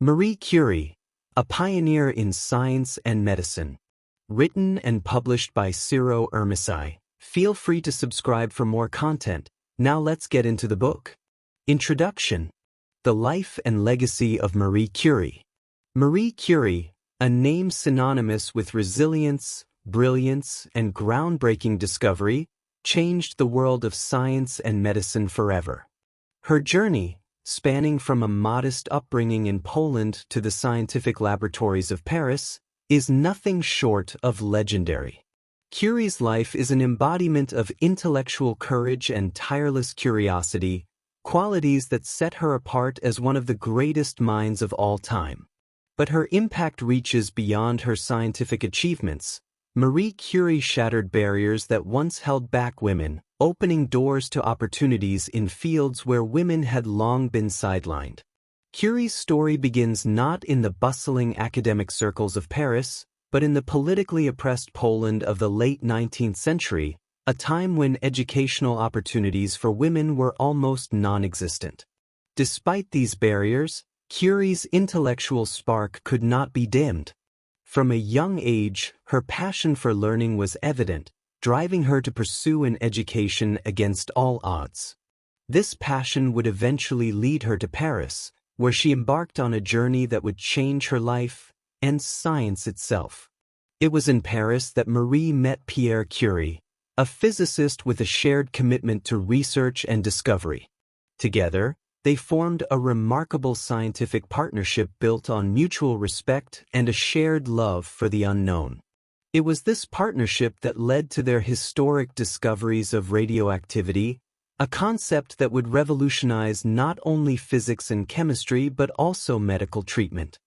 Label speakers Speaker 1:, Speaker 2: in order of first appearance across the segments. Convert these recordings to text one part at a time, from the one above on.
Speaker 1: Marie Curie, a pioneer in science and medicine. Written and published by C.Irmici. Feel free to subscribe for more content. Now let's get into the book. Introduction. The Life and Legacy of Marie Curie. Marie Curie, a name synonymous with resilience, brilliance, and groundbreaking discovery, changed the world of science and medicine forever. Her journey, spanning from a modest upbringing in Poland to the scientific laboratories of Paris, is nothing short of legendary. Curie's life is an embodiment of intellectual courage and tireless curiosity, qualities that set her apart as one of the greatest minds of all time. But her impact reaches beyond her scientific achievements. Marie Curie shattered barriers that once held back women, opening doors to opportunities in fields where women had long been sidelined. Curie's story begins not in the bustling academic circles of Paris, but in the politically oppressed Poland of the late 19th century, a time when educational opportunities for women were almost non-existent. Despite these barriers, Curie's intellectual spark could not be dimmed. From a young age, her passion for learning was evident, driving her to pursue an education against all odds. This passion would eventually lead her to Paris, where she embarked on a journey that would change her life and science itself. It was in Paris that Marie met Pierre Curie, a physicist with a shared commitment to research and discovery. Together, they formed a remarkable scientific partnership built on mutual respect and a shared love for the unknown. It was this partnership that led to their historic discoveries of radioactivity, a concept that would revolutionize not only physics and chemistry but also medical treatment.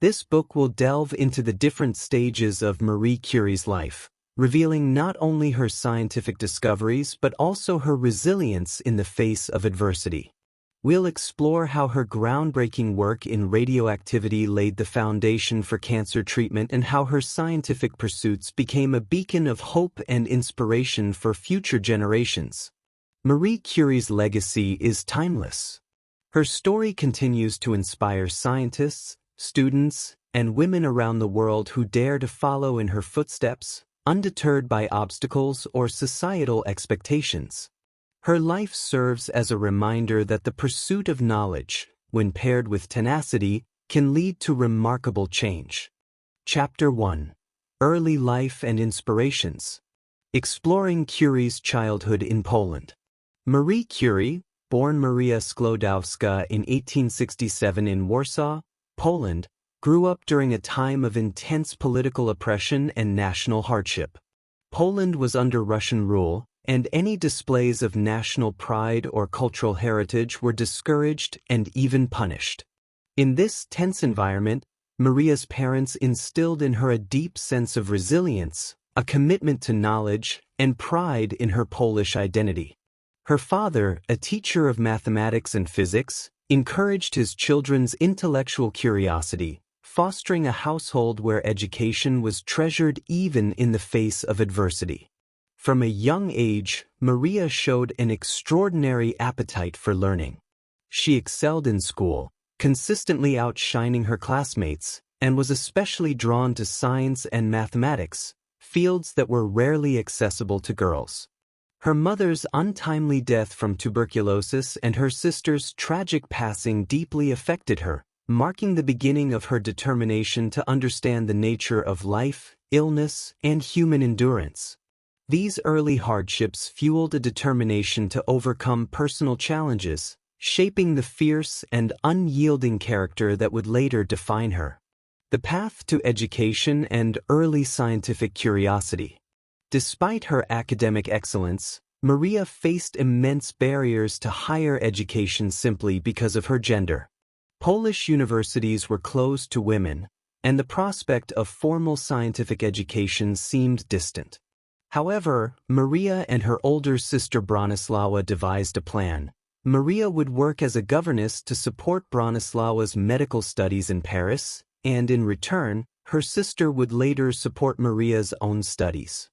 Speaker 1: This book will delve into the different stages of Marie Curie's life, revealing not only her scientific discoveries but also her resilience in the face of adversity. We'll explore how her groundbreaking work in radioactivity laid the foundation for cancer treatment and how her scientific pursuits became a beacon of hope and inspiration for future generations. Marie Curie's legacy is timeless. Her story continues to inspire scientists, students, and women around the world who dare to follow in her footsteps, undeterred by obstacles or societal expectations. Her life serves as a reminder that the pursuit of knowledge, when paired with tenacity, can lead to remarkable change. Chapter 1. Early Life and Inspirations. Exploring Curie's childhood in Poland. Marie Curie, born Maria Sklodowska in 1867 in Warsaw, Poland, grew up during a time of intense political oppression and national hardship. Poland was under Russian rule, and any displays of national pride or cultural heritage were discouraged and even punished. In this tense environment, Maria's parents instilled in her a deep sense of resilience, a commitment to knowledge, and pride in her Polish identity. Her father, a teacher of mathematics and physics, encouraged his children's intellectual curiosity, fostering a household where education was treasured even in the face of adversity. From a young age, Maria showed an extraordinary appetite for learning. She excelled in school, consistently outshining her classmates, and was especially drawn to science and mathematics, fields that were rarely accessible to girls. Her mother's untimely death from tuberculosis and her sister's tragic passing deeply affected her, marking the beginning of her determination to understand the nature of life, illness, and human endurance. These early hardships fueled a determination to overcome personal challenges, shaping the fierce and unyielding character that would later define her. The path to education and early scientific curiosity. Despite her academic excellence, Maria faced immense barriers to higher education simply because of her gender. Polish universities were closed to women, and the prospect of formal scientific education seemed distant. However, Maria and her older sister Bronislawa devised a plan. Maria would work as a governess to support Bronislawa's medical studies in Paris, and in return, her sister would later support Maria's own studies.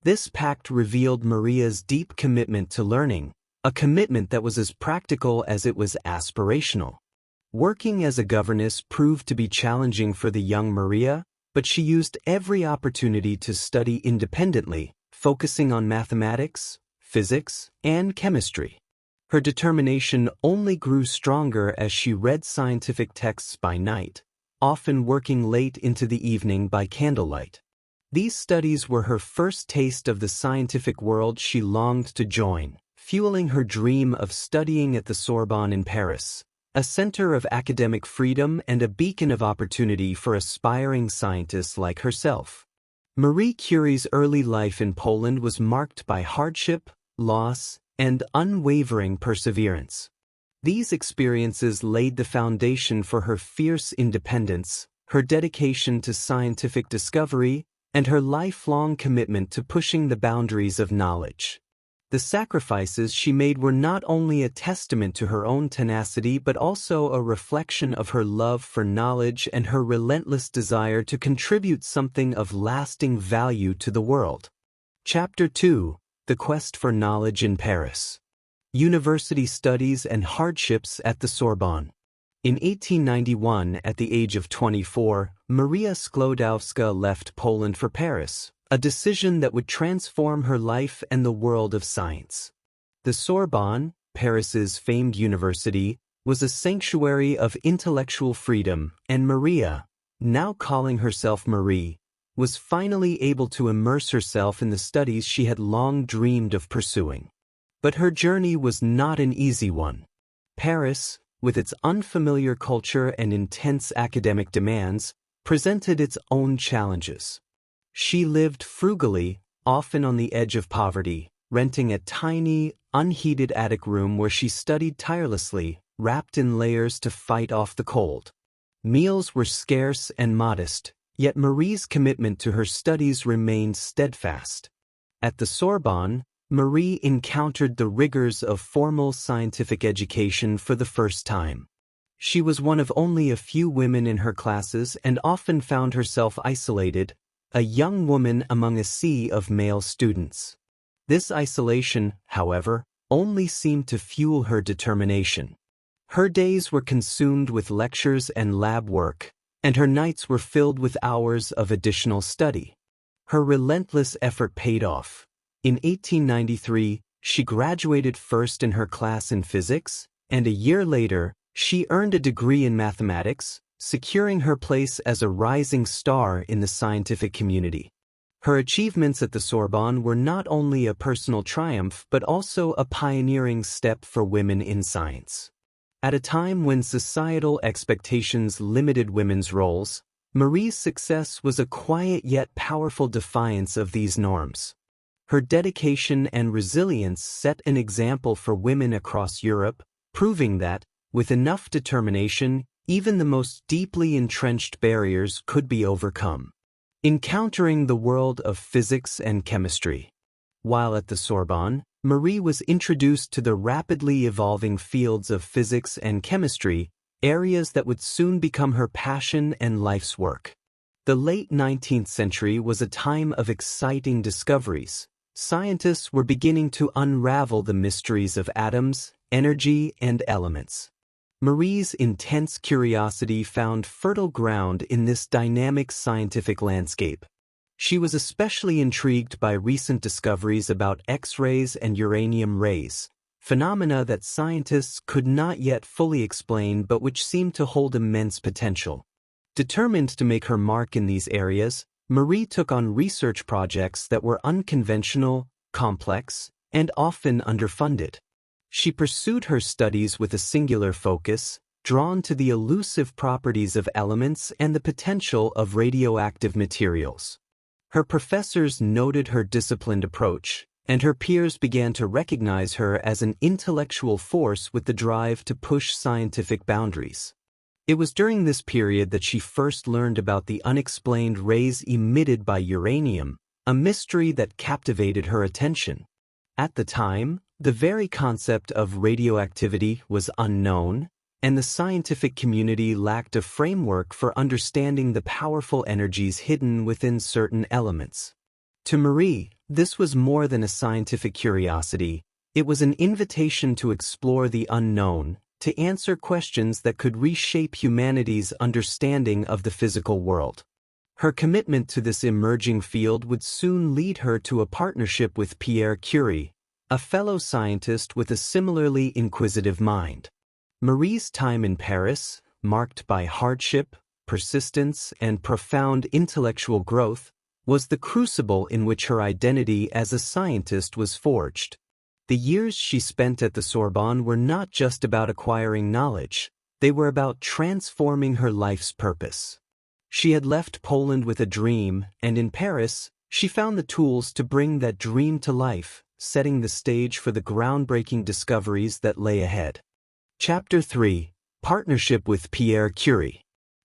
Speaker 1: This pact revealed Maria's deep commitment to learning, a commitment that was as practical as it was aspirational. Working as a governess proved to be challenging for the young Maria, but she used every opportunity to study independently, focusing on mathematics, physics, and chemistry. Her determination only grew stronger as she read scientific texts by night, often working late into the evening by candlelight. These studies were her first taste of the scientific world she longed to join, fueling her dream of studying at the Sorbonne in Paris, a center of academic freedom and a beacon of opportunity for aspiring scientists like herself. Marie Curie's early life in Poland was marked by hardship, loss, and unwavering perseverance. These experiences laid the foundation for her fierce independence, her dedication to scientific discovery, and her lifelong commitment to pushing the boundaries of knowledge. The sacrifices she made were not only a testament to her own tenacity but also a reflection of her love for knowledge and her relentless desire to contribute something of lasting value to the world. Chapter 2: The Quest for Knowledge in Paris. University Studies and Hardships at the Sorbonne. In 1891, at the age of 24, Maria Sklodowska left Poland for Paris, a decision that would transform her life and the world of science. The Sorbonne, Paris's famed university, was a sanctuary of intellectual freedom, and Maria, now calling herself Marie, was finally able to immerse herself in the studies she had long dreamed of pursuing. But her journey was not an easy one. Paris, with its unfamiliar culture and intense academic demands, presented its own challenges. She lived frugally, often on the edge of poverty, renting a tiny, unheated attic room where she studied tirelessly, wrapped in layers to fight off the cold. Meals were scarce and modest, yet Marie's commitment to her studies remained steadfast. At the Sorbonne, Marie encountered the rigors of formal scientific education for the first time. She was one of only a few women in her classes and often found herself isolated, a young woman among a sea of male students. This isolation, however, only seemed to fuel her determination. Her days were consumed with lectures and lab work, and her nights were filled with hours of additional study. Her relentless effort paid off. In 1893, she graduated first in her class in physics, and a year later, she earned a degree in mathematics, securing her place as a rising star in the scientific community. Her achievements at the Sorbonne were not only a personal triumph but also a pioneering step for women in science. At a time when societal expectations limited women's roles, Marie's success was a quiet yet powerful defiance of these norms. Her dedication and resilience set an example for women across Europe, proving that, with enough determination, even the most deeply entrenched barriers could be overcome. Encountering the world of physics and chemistry. While at the Sorbonne, Marie was introduced to the rapidly evolving fields of physics and chemistry, areas that would soon become her passion and life's work. The late 19th century was a time of exciting discoveries. Scientists were beginning to unravel the mysteries of atoms, energy, and elements. Marie's intense curiosity found fertile ground in this dynamic scientific landscape. She was especially intrigued by recent discoveries about X-rays and uranium rays, phenomena that scientists could not yet fully explain but which seemed to hold immense potential. Determined to make her mark in these areas, Marie took on research projects that were unconventional, complex, and often underfunded. She pursued her studies with a singular focus, drawn to the elusive properties of elements and the potential of radioactive materials. Her professors noted her disciplined approach, and her peers began to recognize her as an intellectual force with the drive to push scientific boundaries. It was during this period that she first learned about the unexplained rays emitted by uranium, a mystery that captivated her attention. At the time, the very concept of radioactivity was unknown, and the scientific community lacked a framework for understanding the powerful energies hidden within certain elements. To Marie, this was more than a scientific curiosity. It was an invitation to explore the unknown, to answer questions that could reshape humanity's understanding of the physical world. Her commitment to this emerging field would soon lead her to a partnership with Pierre Curie, a fellow scientist with a similarly inquisitive mind. Marie's time in Paris, marked by hardship, persistence, and profound intellectual growth, was the crucible in which her identity as a scientist was forged. The years she spent at the Sorbonne were not just about acquiring knowledge, they were about transforming her life's purpose. She had left Poland with a dream, and in Paris, she found the tools to bring that dream to life, setting the stage for the groundbreaking discoveries that lay ahead. Chapter 3: Partnership with Pierre Curie.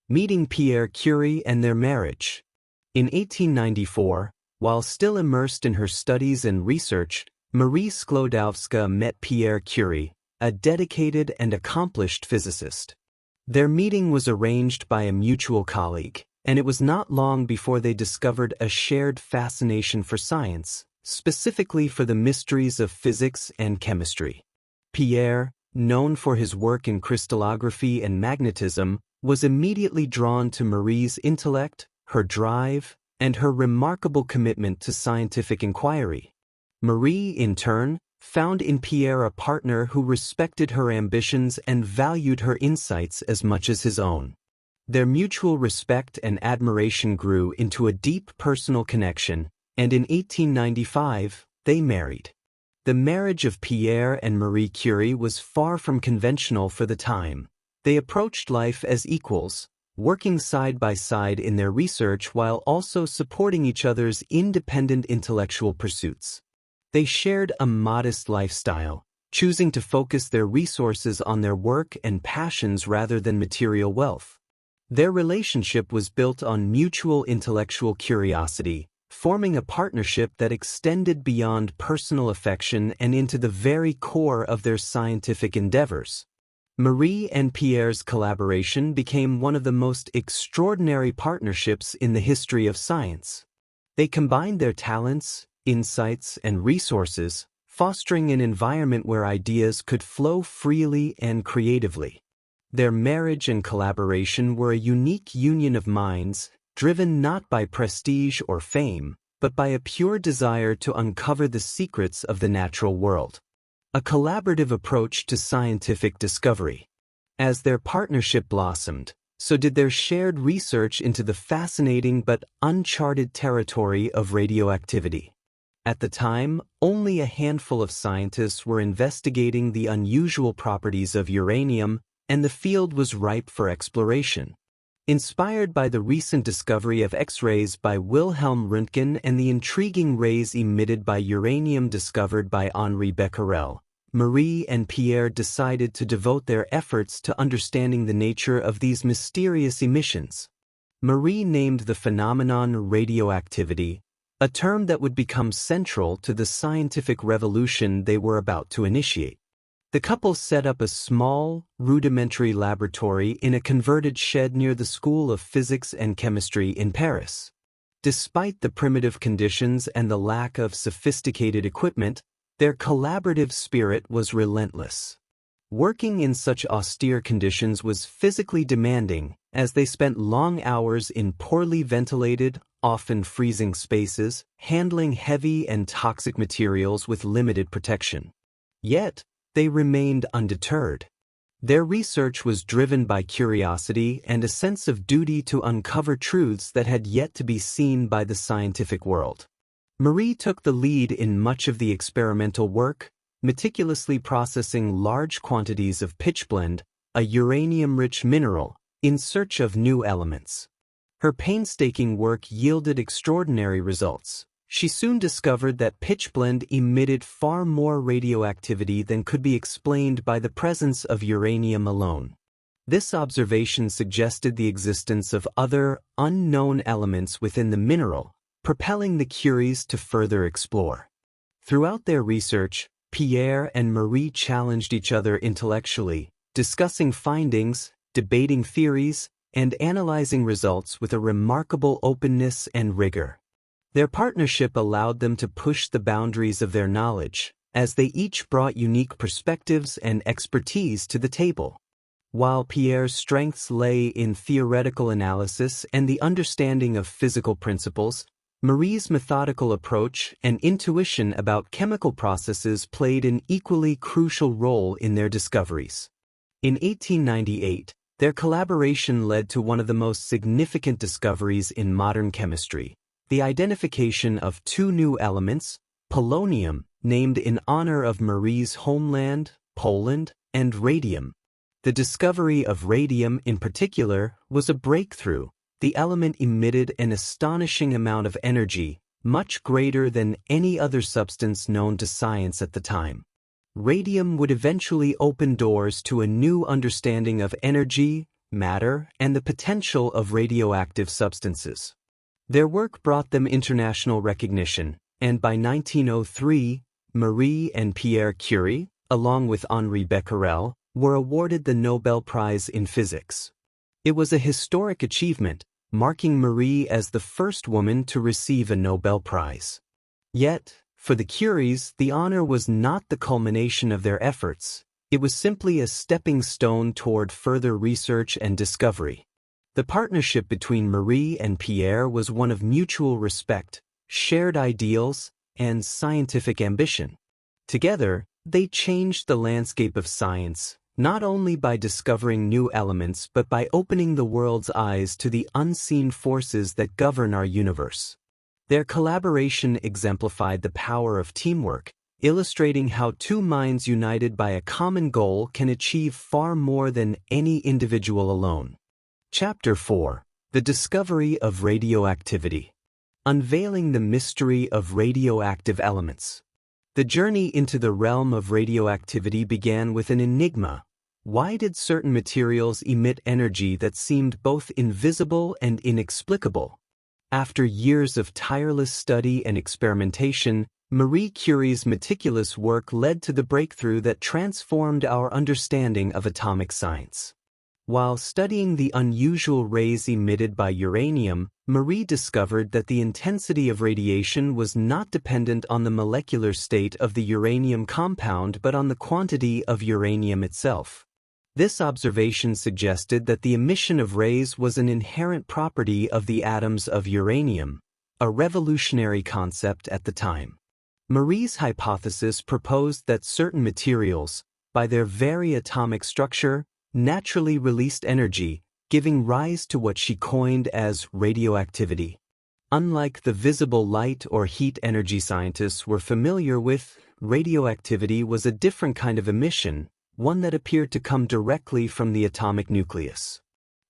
Speaker 1: Meeting Pierre Curie and their marriage. In 1894, while still immersed in her studies and research, Marie Sklodowska met Pierre Curie, a dedicated and accomplished physicist. Their meeting was arranged by a mutual colleague, and it was not long before they discovered a shared fascination for science, specifically for the mysteries of physics and chemistry. Pierre, known for his work in crystallography and magnetism, was immediately drawn to Marie's intellect, her drive, and her remarkable commitment to scientific inquiry. Marie, in turn, found in Pierre a partner who respected her ambitions and valued her insights as much as his own. Their mutual respect and admiration grew into a deep personal connection, and in 1895, they married. The marriage of Pierre and Marie Curie was far from conventional for the time. They approached life as equals, working side by side in their research while also supporting each other's independent intellectual pursuits. They shared a modest lifestyle, choosing to focus their resources on their work and passions rather than material wealth. Their relationship was built on mutual intellectual curiosity, forming a partnership that extended beyond personal affection and into the very core of their scientific endeavors. Marie and Pierre's collaboration became one of the most extraordinary partnerships in the history of science. They combined their talents, insights, and resources, fostering an environment where ideas could flow freely and creatively. Their marriage and collaboration were a unique union of minds, driven not by prestige or fame, but by a pure desire to uncover the secrets of the natural world. A collaborative approach to scientific discovery. As their partnership blossomed, so did their shared research into the fascinating but uncharted territory of radioactivity. At the time, only a handful of scientists were investigating the unusual properties of uranium, and the field was ripe for exploration. Inspired by the recent discovery of X-rays by Wilhelm Röntgen and the intriguing rays emitted by uranium discovered by Henri Becquerel, Marie and Pierre decided to devote their efforts to understanding the nature of these mysterious emissions. Marie named the phenomenon radioactivity, a term that would become central to the scientific revolution they were about to initiate. The couple set up a small, rudimentary laboratory in a converted shed near the School of Physics and Chemistry in Paris. Despite the primitive conditions and the lack of sophisticated equipment, their collaborative spirit was relentless. Working in such austere conditions was physically demanding, as they spent long hours in poorly ventilated, often freezing spaces, handling heavy and toxic materials with limited protection. Yet, they remained undeterred. Their research was driven by curiosity and a sense of duty to uncover truths that had yet to be seen by the scientific world. Marie took the lead in much of the experimental work, meticulously processing large quantities of pitchblende, a uranium-rich mineral, in search of new elements. Her painstaking work yielded extraordinary results. She soon discovered that pitchblende emitted far more radioactivity than could be explained by the presence of uranium alone. This observation suggested the existence of other, unknown elements within the mineral, propelling the Curies to further explore. Throughout their research, Pierre and Marie challenged each other intellectually, discussing findings, debating theories, and analyzing results with a remarkable openness and rigor. Their partnership allowed them to push the boundaries of their knowledge, as they each brought unique perspectives and expertise to the table. While Pierre's strengths lay in theoretical analysis and the understanding of physical principles, Marie's methodical approach and intuition about chemical processes played an equally crucial role in their discoveries. In 1898, their collaboration led to one of the most significant discoveries in modern chemistry, the identification of two new elements, polonium, named in honor of Marie's homeland, Poland, and radium. The discovery of radium in particular was a breakthrough. The element emitted an astonishing amount of energy, much greater than any other substance known to science at the time. Radium would eventually open doors to a new understanding of energy, matter, and the potential of radioactive substances. Their work brought them international recognition, and by 1903, Marie and Pierre Curie, along with Henri Becquerel, were awarded the Nobel Prize in Physics. It was a historic achievement, marking Marie as the first woman to receive a Nobel Prize. Yet, for the Curies, the honor was not the culmination of their efforts. It was simply a stepping stone toward further research and discovery. The partnership between Marie and Pierre was one of mutual respect, shared ideals, and scientific ambition. Together, they changed the landscape of science, not only by discovering new elements but by opening the world's eyes to the unseen forces that govern our universe. Their collaboration exemplified the power of teamwork, illustrating how two minds united by a common goal can achieve far more than any individual alone. Chapter 4: The Discovery of Radioactivity. Unveiling the mystery of radioactive elements. The journey into the realm of radioactivity began with an enigma. Why did certain materials emit energy that seemed both invisible and inexplicable? After years of tireless study and experimentation, Marie Curie's meticulous work led to the breakthrough that transformed our understanding of atomic science. While studying the unusual rays emitted by uranium, Marie discovered that the intensity of radiation was not dependent on the molecular state of the uranium compound but on the quantity of uranium itself. This observation suggested that the emission of rays was an inherent property of the atoms of uranium, a revolutionary concept at the time. Marie's hypothesis proposed that certain materials, by their very atomic structure, naturally released energy, giving rise to what she coined as radioactivity. Unlike the visible light or heat energy scientists were familiar with, radioactivity was a different kind of emission, one that appeared to come directly from the atomic nucleus.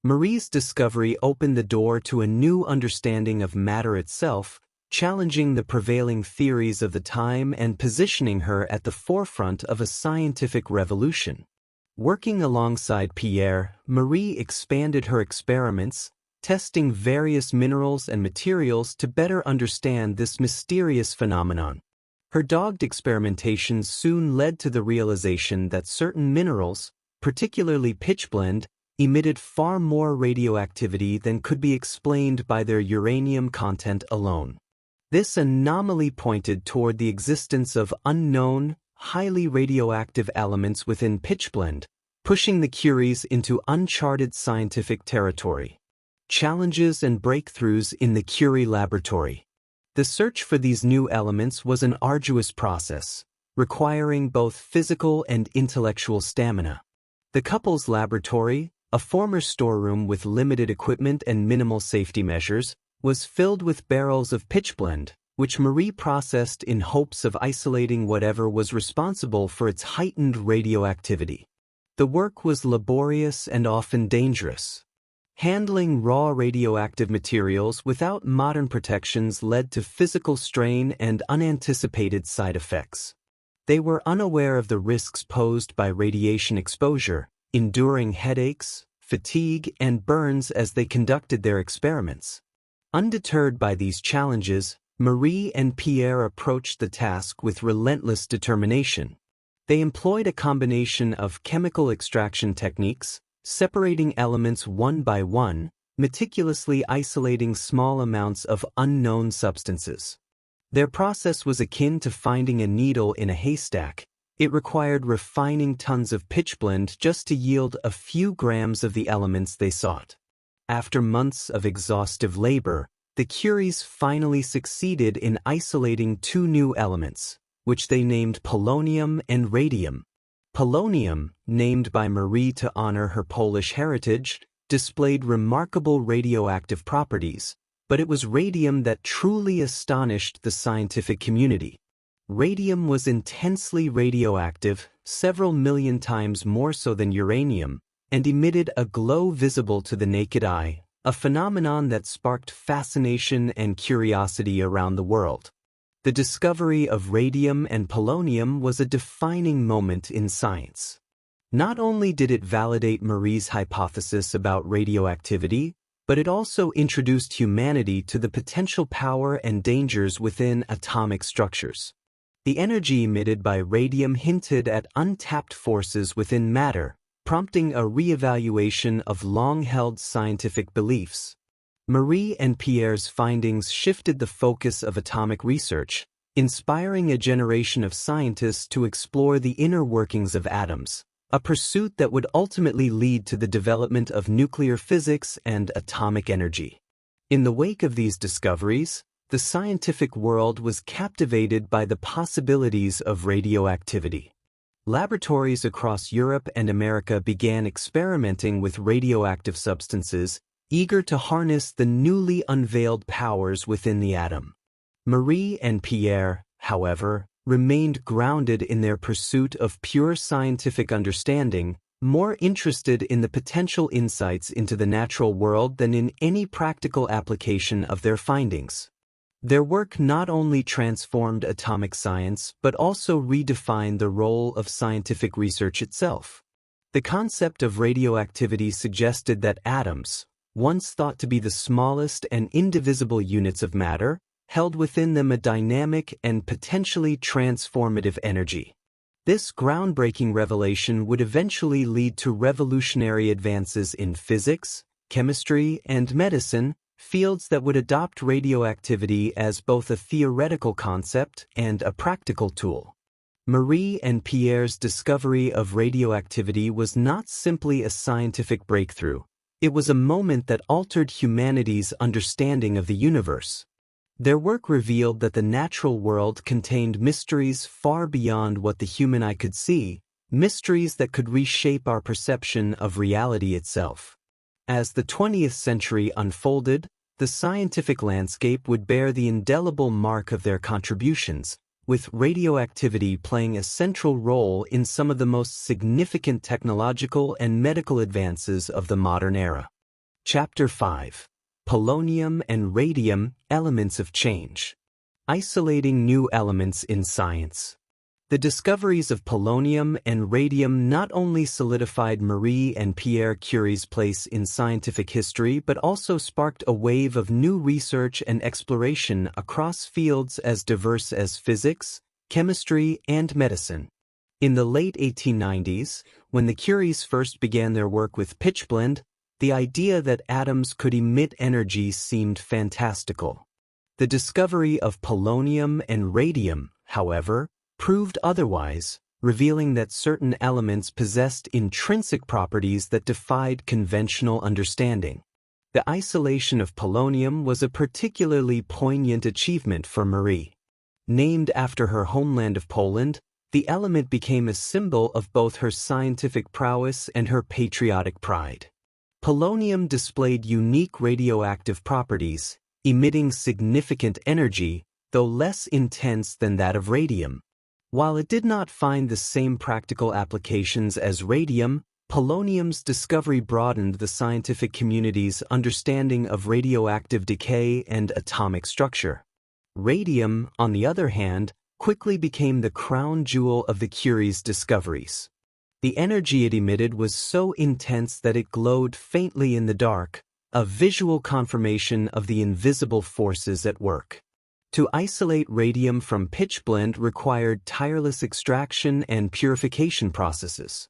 Speaker 1: Marie's discovery opened the door to a new understanding of matter itself, challenging the prevailing theories of the time and positioning her at the forefront of a scientific revolution. Working alongside Pierre, Marie expanded her experiments, testing various minerals and materials to better understand this mysterious phenomenon. Her dogged experimentations soon led to the realization that certain minerals, particularly pitchblende, emitted far more radioactivity than could be explained by their uranium content alone. This anomaly pointed toward the existence of unknown, highly radioactive elements within pitchblende, pushing the Curies into uncharted scientific territory. Challenges and breakthroughs in the Curie laboratory. The search for these new elements was an arduous process, requiring both physical and intellectual stamina. The couple's laboratory, a former storeroom with limited equipment and minimal safety measures, was filled with barrels of pitchblende, which Marie processed in hopes of isolating whatever was responsible for its heightened radioactivity. The work was laborious and often dangerous. Handling raw radioactive materials without modern protections led to physical strain and unanticipated side effects. They were unaware of the risks posed by radiation exposure, enduring headaches, fatigue, and burns as they conducted their experiments. Undeterred by these challenges, Marie and Pierre approached the task with relentless determination. They employed a combination of chemical extraction techniques, separating elements one by one, meticulously isolating small amounts of unknown substances. Their process was akin to finding a needle in a haystack. It required refining tons of pitchblende just to yield a few grams of the elements they sought. After months of exhaustive labor, the Curies finally succeeded in isolating two new elements, which they named polonium and radium. Polonium, named by Marie to honor her Polish heritage, displayed remarkable radioactive properties, but it was radium that truly astonished the scientific community. Radium was intensely radioactive, several million times more so than uranium, and emitted a glow visible to the naked eye, a phenomenon that sparked fascination and curiosity around the world. The discovery of radium and polonium was a defining moment in science. Not only did it validate Marie's hypothesis about radioactivity, but it also introduced humanity to the potential power and dangers within atomic structures. The energy emitted by radium hinted at untapped forces within matter, prompting a re-evaluation of long-held scientific beliefs. Marie and Pierre's findings shifted the focus of atomic research, inspiring a generation of scientists to explore the inner workings of atoms, a pursuit that would ultimately lead to the development of nuclear physics and atomic energy. In the wake of these discoveries, the scientific world was captivated by the possibilities of radioactivity. Laboratories across Europe and America began experimenting with radioactive substances, eager to harness the newly unveiled powers within the atom. Marie and Pierre, however, remained grounded in their pursuit of pure scientific understanding, more interested in the potential insights into the natural world than in any practical application of their findings. Their work not only transformed atomic science but also redefined the role of scientific research itself. The concept of radioactivity suggested that atoms, once thought to be the smallest and indivisible units of matter, held within them a dynamic and potentially transformative energy. This groundbreaking revelation would eventually lead to revolutionary advances in physics, chemistry, and medicine, fields that would adopt radioactivity as both a theoretical concept and a practical tool. Marie and Pierre's discovery of radioactivity was not simply a scientific breakthrough. It was a moment that altered humanity's understanding of the universe. Their work revealed that the natural world contained mysteries far beyond what the human eye could see, mysteries that could reshape our perception of reality itself. As the 20th century unfolded, the scientific landscape would bear the indelible mark of their contributions, with radioactivity playing a central role in some of the most significant technological and medical advances of the modern era. Chapter 5. Polonium and Radium, Elements of Change. Isolating New Elements in Science. The discoveries of polonium and radium not only solidified Marie and Pierre Curie's place in scientific history but also sparked a wave of new research and exploration across fields as diverse as physics, chemistry, and medicine. In the late 1890s, when the Curies first began their work with pitchblende, the idea that atoms could emit energy seemed fantastical. The discovery of polonium and radium, however, proved otherwise, revealing that certain elements possessed intrinsic properties that defied conventional understanding. The isolation of polonium was a particularly poignant achievement for Marie. Named after her homeland of Poland, the element became a symbol of both her scientific prowess and her patriotic pride. Polonium displayed unique radioactive properties, emitting significant energy, though less intense than that of radium. While it did not find the same practical applications as radium, polonium's discovery broadened the scientific community's understanding of radioactive decay and atomic structure. Radium, on the other hand, quickly became the crown jewel of the Curie's discoveries. The energy it emitted was so intense that it glowed faintly in the dark, a visual confirmation of the invisible forces at work. To isolate radium from pitchblende required tireless extraction and purification processes.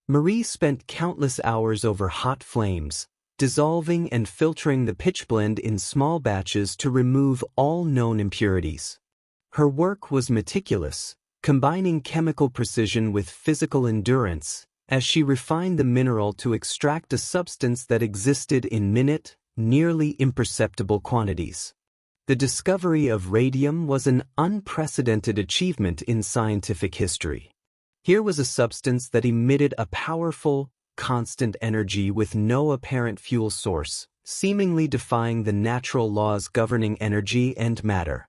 Speaker 1: Marie spent countless hours over hot flames, dissolving and filtering the pitchblende in small batches to remove all known impurities. Her work was meticulous, combining chemical precision with physical endurance, as she refined the mineral to extract a substance that existed in minute, nearly imperceptible quantities. The discovery of radium was an unprecedented achievement in scientific history. Here was a substance that emitted a powerful, constant energy with no apparent fuel source, seemingly defying the natural laws governing energy and matter.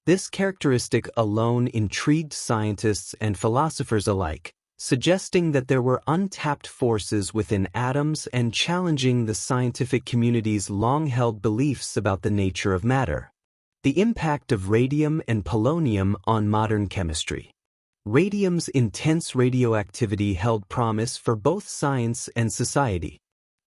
Speaker 1: This characteristic alone intrigued scientists and philosophers alike, suggesting that there were untapped forces within atoms and challenging the scientific community's long-held beliefs about the nature of matter. The impact of radium and polonium on modern chemistry. Radium's intense radioactivity held promise for both science and society.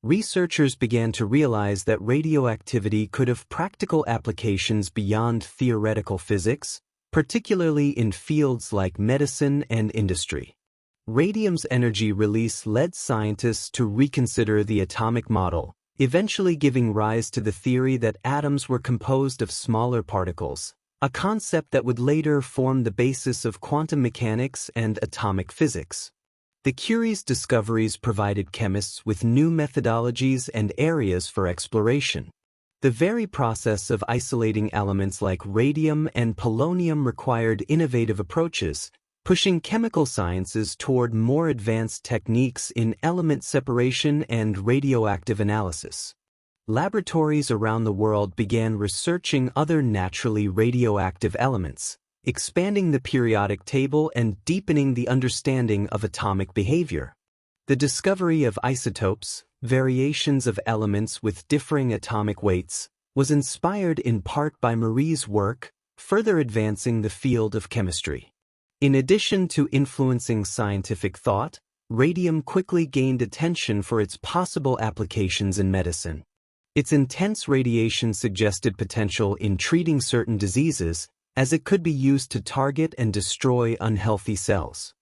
Speaker 1: Researchers began to realize that radioactivity could have practical applications beyond theoretical physics, particularly in fields like medicine and industry. Radium's energy release led scientists to reconsider the atomic model, eventually giving rise to the theory that atoms were composed of smaller particles, a concept that would later form the basis of quantum mechanics and atomic physics. The Curie's discoveries provided chemists with new methodologies and areas for exploration. The very process of isolating elements like radium and polonium required innovative approaches, pushing chemical sciences toward more advanced techniques in element separation and radioactive analysis. Laboratories around the world began researching other naturally radioactive elements, expanding the periodic table and deepening the understanding of atomic behavior. The discovery of isotopes, variations of elements with differing atomic weights, was inspired in part by Marie's work, further advancing the field of chemistry. In addition to influencing scientific thought, radium quickly gained attention for its possible applications in medicine. Its intense radiation suggested potential in treating certain diseases, as it could be used to target and destroy unhealthy cells.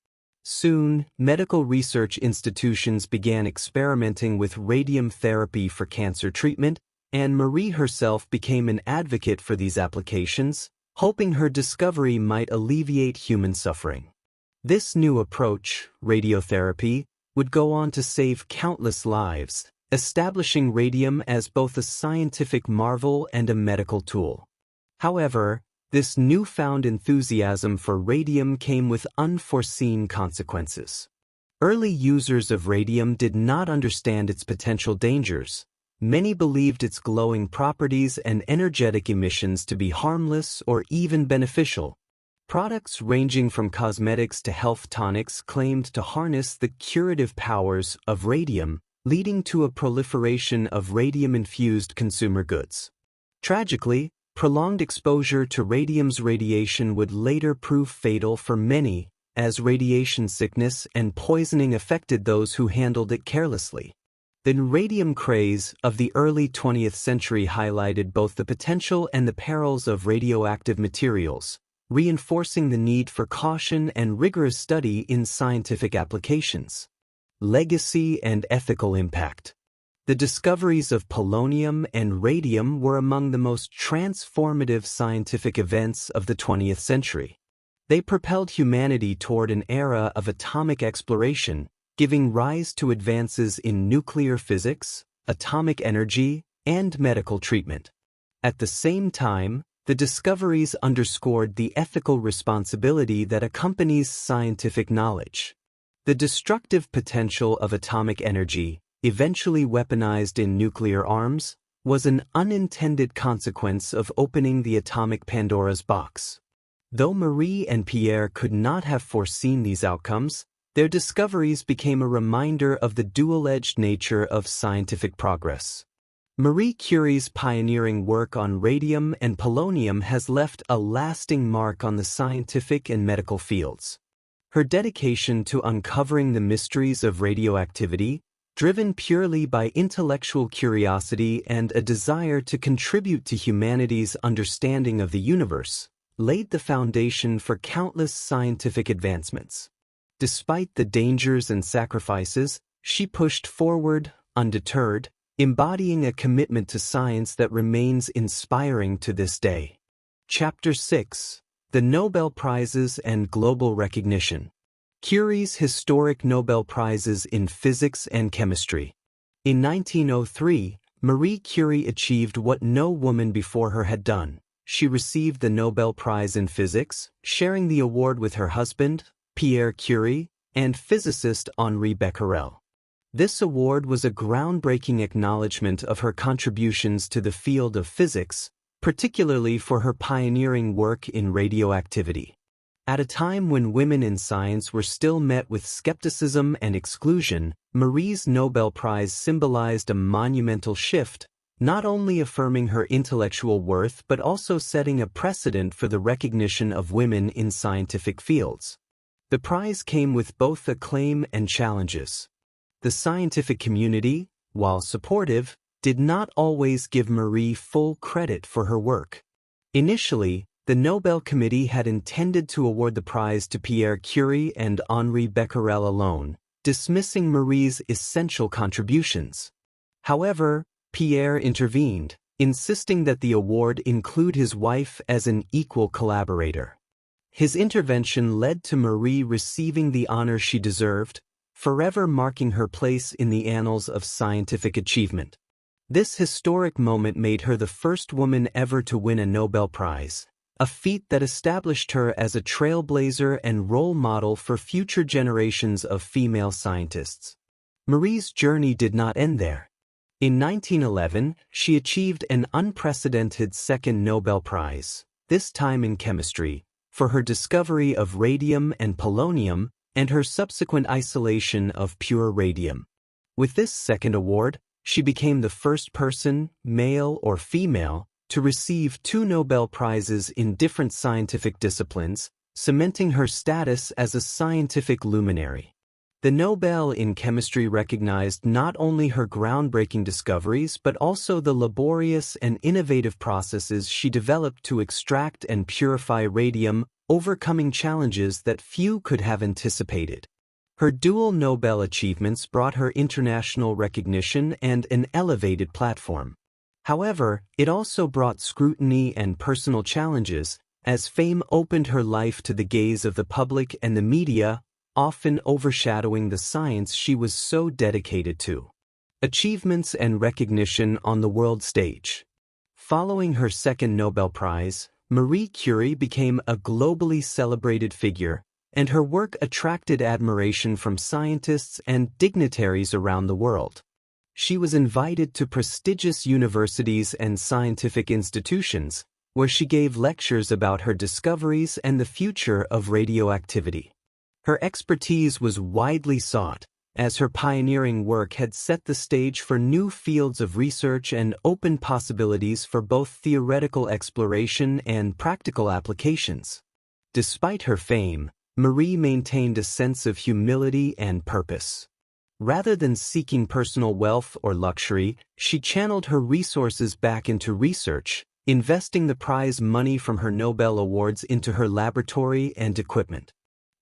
Speaker 1: Soon, medical research institutions began experimenting with radium therapy for cancer treatment, and Marie herself became an advocate for these applications, hoping her discovery might alleviate human suffering. This new approach, radiotherapy, would go on to save countless lives, establishing radium as both a scientific marvel and a medical tool. However, this newfound enthusiasm for radium came with unforeseen consequences. Early users of radium did not understand its potential dangers. Many believed its glowing properties and energetic emissions to be harmless or even beneficial. Products ranging from cosmetics to health tonics claimed to harness the curative powers of radium, leading to a proliferation of radium-infused consumer goods. Tragically, prolonged exposure to radium's radiation would later prove fatal for many, as radiation sickness and poisoning affected those who handled it carelessly. The radium craze of the early 20th century highlighted both the potential and the perils of radioactive materials, reinforcing the need for caution and rigorous study in scientific applications. Legacy and ethical impact. The discoveries of polonium and radium were among the most transformative scientific events of the 20th century. They propelled humanity toward an era of atomic exploration, giving rise to advances in nuclear physics, atomic energy, and medical treatment. At the same time, the discoveries underscored the ethical responsibility that accompanies scientific knowledge. The destructive potential of atomic energy, eventually weaponized in nuclear arms, was an unintended consequence of opening the atomic Pandora's box. Though Marie and Pierre could not have foreseen these outcomes, their discoveries became a reminder of the dual-edged nature of scientific progress. Marie Curie's pioneering work on radium and polonium has left a lasting mark on the scientific and medical fields. Her dedication to uncovering the mysteries of radioactivity, driven purely by intellectual curiosity and a desire to contribute to humanity's understanding of the universe, laid the foundation for countless scientific advancements. Despite the dangers and sacrifices, she pushed forward, undeterred, embodying a commitment to science that remains inspiring to this day. Chapter 6: The Nobel Prizes and global recognition. Curie's historic Nobel Prizes in physics and chemistry. In 1903, Marie Curie achieved what no woman before her had done. She received the Nobel Prize in Physics, sharing the award with her husband, Pierre Curie, and physicist Henri Becquerel. This award was a groundbreaking acknowledgement of her contributions to the field of physics, particularly for her pioneering work in radioactivity. At a time when women in science were still met with skepticism and exclusion, Marie's Nobel Prize symbolized a monumental shift, not only affirming her intellectual worth but also setting a precedent for the recognition of women in scientific fields. The prize came with both acclaim and challenges. The scientific community, while supportive, did not always give Marie full credit for her work. Initially, the Nobel Committee had intended to award the prize to Pierre Curie and Henri Becquerel alone, dismissing Marie's essential contributions. However, Pierre intervened, insisting that the award include his wife as an equal collaborator. His intervention led to Marie receiving the honor she deserved, forever marking her place in the annals of scientific achievement. This historic moment made her the first woman ever to win a Nobel Prize, a feat that established her as a trailblazer and role model for future generations of female scientists. Marie's journey did not end there. In 1911, she achieved an unprecedented second Nobel Prize, this time in chemistry, for her discovery of radium and polonium and her subsequent isolation of pure radium. With this second award, she became the first person, male or female, to receive 2 Nobel Prizes in different scientific disciplines, cementing her status as a scientific luminary. The Nobel in chemistry recognized not only her groundbreaking discoveries but also the laborious and innovative processes she developed to extract and purify radium, overcoming challenges that few could have anticipated. Her dual Nobel achievements brought her international recognition and an elevated platform. However, it also brought scrutiny and personal challenges, as fame opened her life to the gaze of the public and the media, often overshadowing the science she was so dedicated to. Achievements and recognition on the world stage. Following her second Nobel Prize, Marie Curie became a globally celebrated figure, and her work attracted admiration from scientists and dignitaries around the world. She was invited to prestigious universities and scientific institutions, where she gave lectures about her discoveries and the future of radioactivity. Her expertise was widely sought, as her pioneering work had set the stage for new fields of research and opened possibilities for both theoretical exploration and practical applications. Despite her fame, Marie maintained a sense of humility and purpose. Rather than seeking personal wealth or luxury, she channeled her resources back into research, investing the prize money from her Nobel Awards into her laboratory and equipment.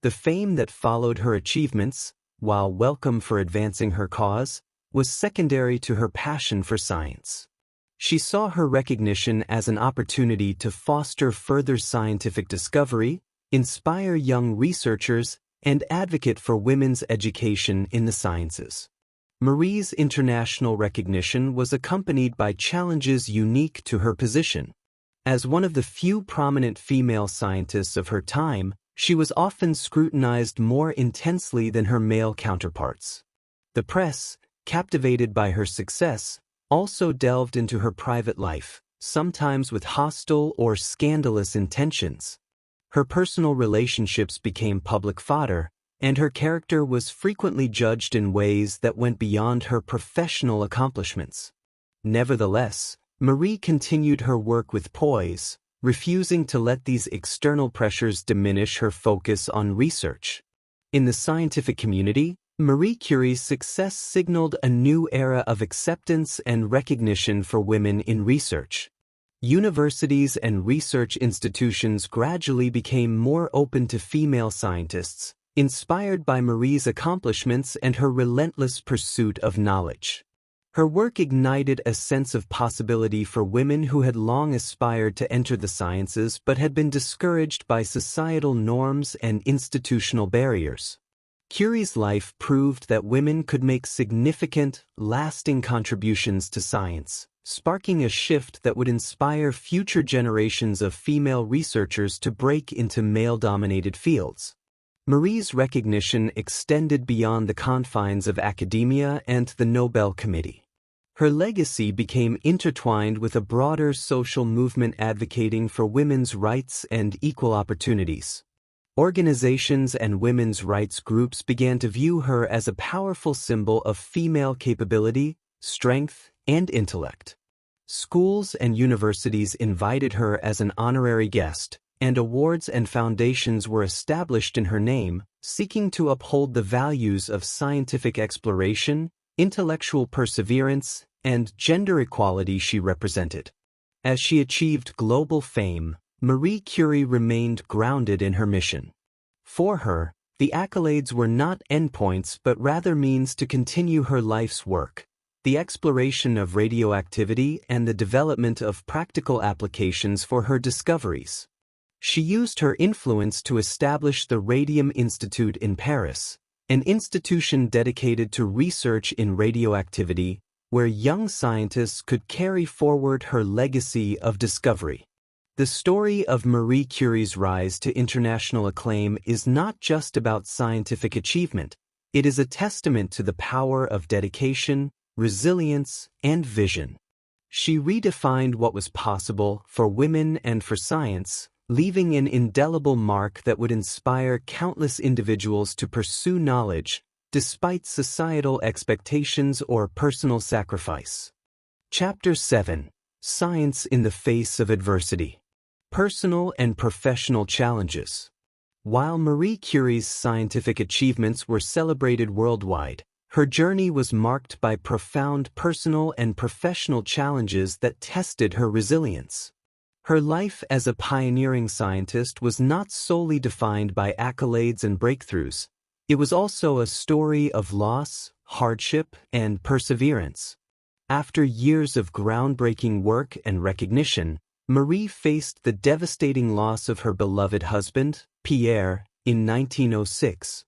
Speaker 1: The fame that followed her achievements, while welcome for advancing her cause, was secondary to her passion for science. She saw her recognition as an opportunity to foster further scientific discovery, inspire young researchers, and advocate for women's education in the sciences. Marie's international recognition was accompanied by challenges unique to her position. As one of the few prominent female scientists of her time, she was often scrutinized more intensely than her male counterparts. The press, captivated by her success, also delved into her private life, sometimes with hostile or scandalous intentions. Her personal relationships became public fodder, and her character was frequently judged in ways that went beyond her professional accomplishments. Nevertheless, Marie continued her work with poise, refusing to let these external pressures diminish her focus on research. In the scientific community, Marie Curie's success signaled a new era of acceptance and recognition for women in research. Universities and research institutions gradually became more open to female scientists, inspired by Marie's accomplishments and her relentless pursuit of knowledge. Her work ignited a sense of possibility for women who had long aspired to enter the sciences but had been discouraged by societal norms and institutional barriers. Curie's life proved that women could make significant, lasting contributions to science, sparking a shift that would inspire future generations of female researchers to break into male-dominated fields. Marie's recognition extended beyond the confines of academia and the Nobel Committee. Her legacy became intertwined with a broader social movement advocating for women's rights and equal opportunities. Organizations and women's rights groups began to view her as a powerful symbol of female capability, strength, and intellect. Schools and universities invited her as an honorary guest, and awards and foundations were established in her name, seeking to uphold the values of scientific exploration, intellectual perseverance, and gender equality she represented. As she achieved global fame, Marie Curie remained grounded in her mission. For her, the accolades were not endpoints but rather means to continue her life's work, the exploration of radioactivity and the development of practical applications for her discoveries. She used her influence to establish the Radium Institute in Paris, an institution dedicated to research in radioactivity, where young scientists could carry forward her legacy of discovery. The story of Marie Curie's rise to international acclaim is not just about scientific achievement, it is a testament to the power of dedication, resilience, and vision. She redefined what was possible for women and for science, leaving an indelible mark that would inspire countless individuals to pursue knowledge, despite societal expectations or personal sacrifice. Chapter 7: Science in the Face of Adversity. Personal and Professional Challenges. While Marie Curie's scientific achievements were celebrated worldwide, her journey was marked by profound personal and professional challenges that tested her resilience. Her life as a pioneering scientist was not solely defined by accolades and breakthroughs. It was also a story of loss, hardship, and perseverance. After years of groundbreaking work and recognition, Marie faced the devastating loss of her beloved husband, Pierre, in 1906.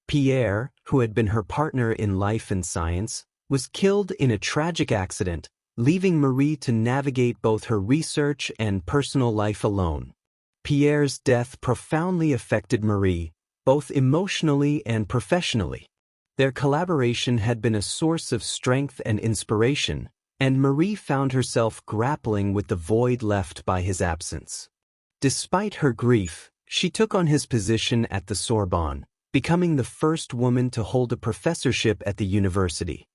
Speaker 1: Pierre, who had been her partner in life and science, was killed in a tragic accident, leaving Marie to navigate both her research and personal life alone. Pierre's death profoundly affected Marie, both emotionally and professionally. Their collaboration had been a source of strength and inspiration, and Marie found herself grappling with the void left by his absence. Despite her grief, she took on his position at the Sorbonne, becoming the first woman to hold a professorship at the university.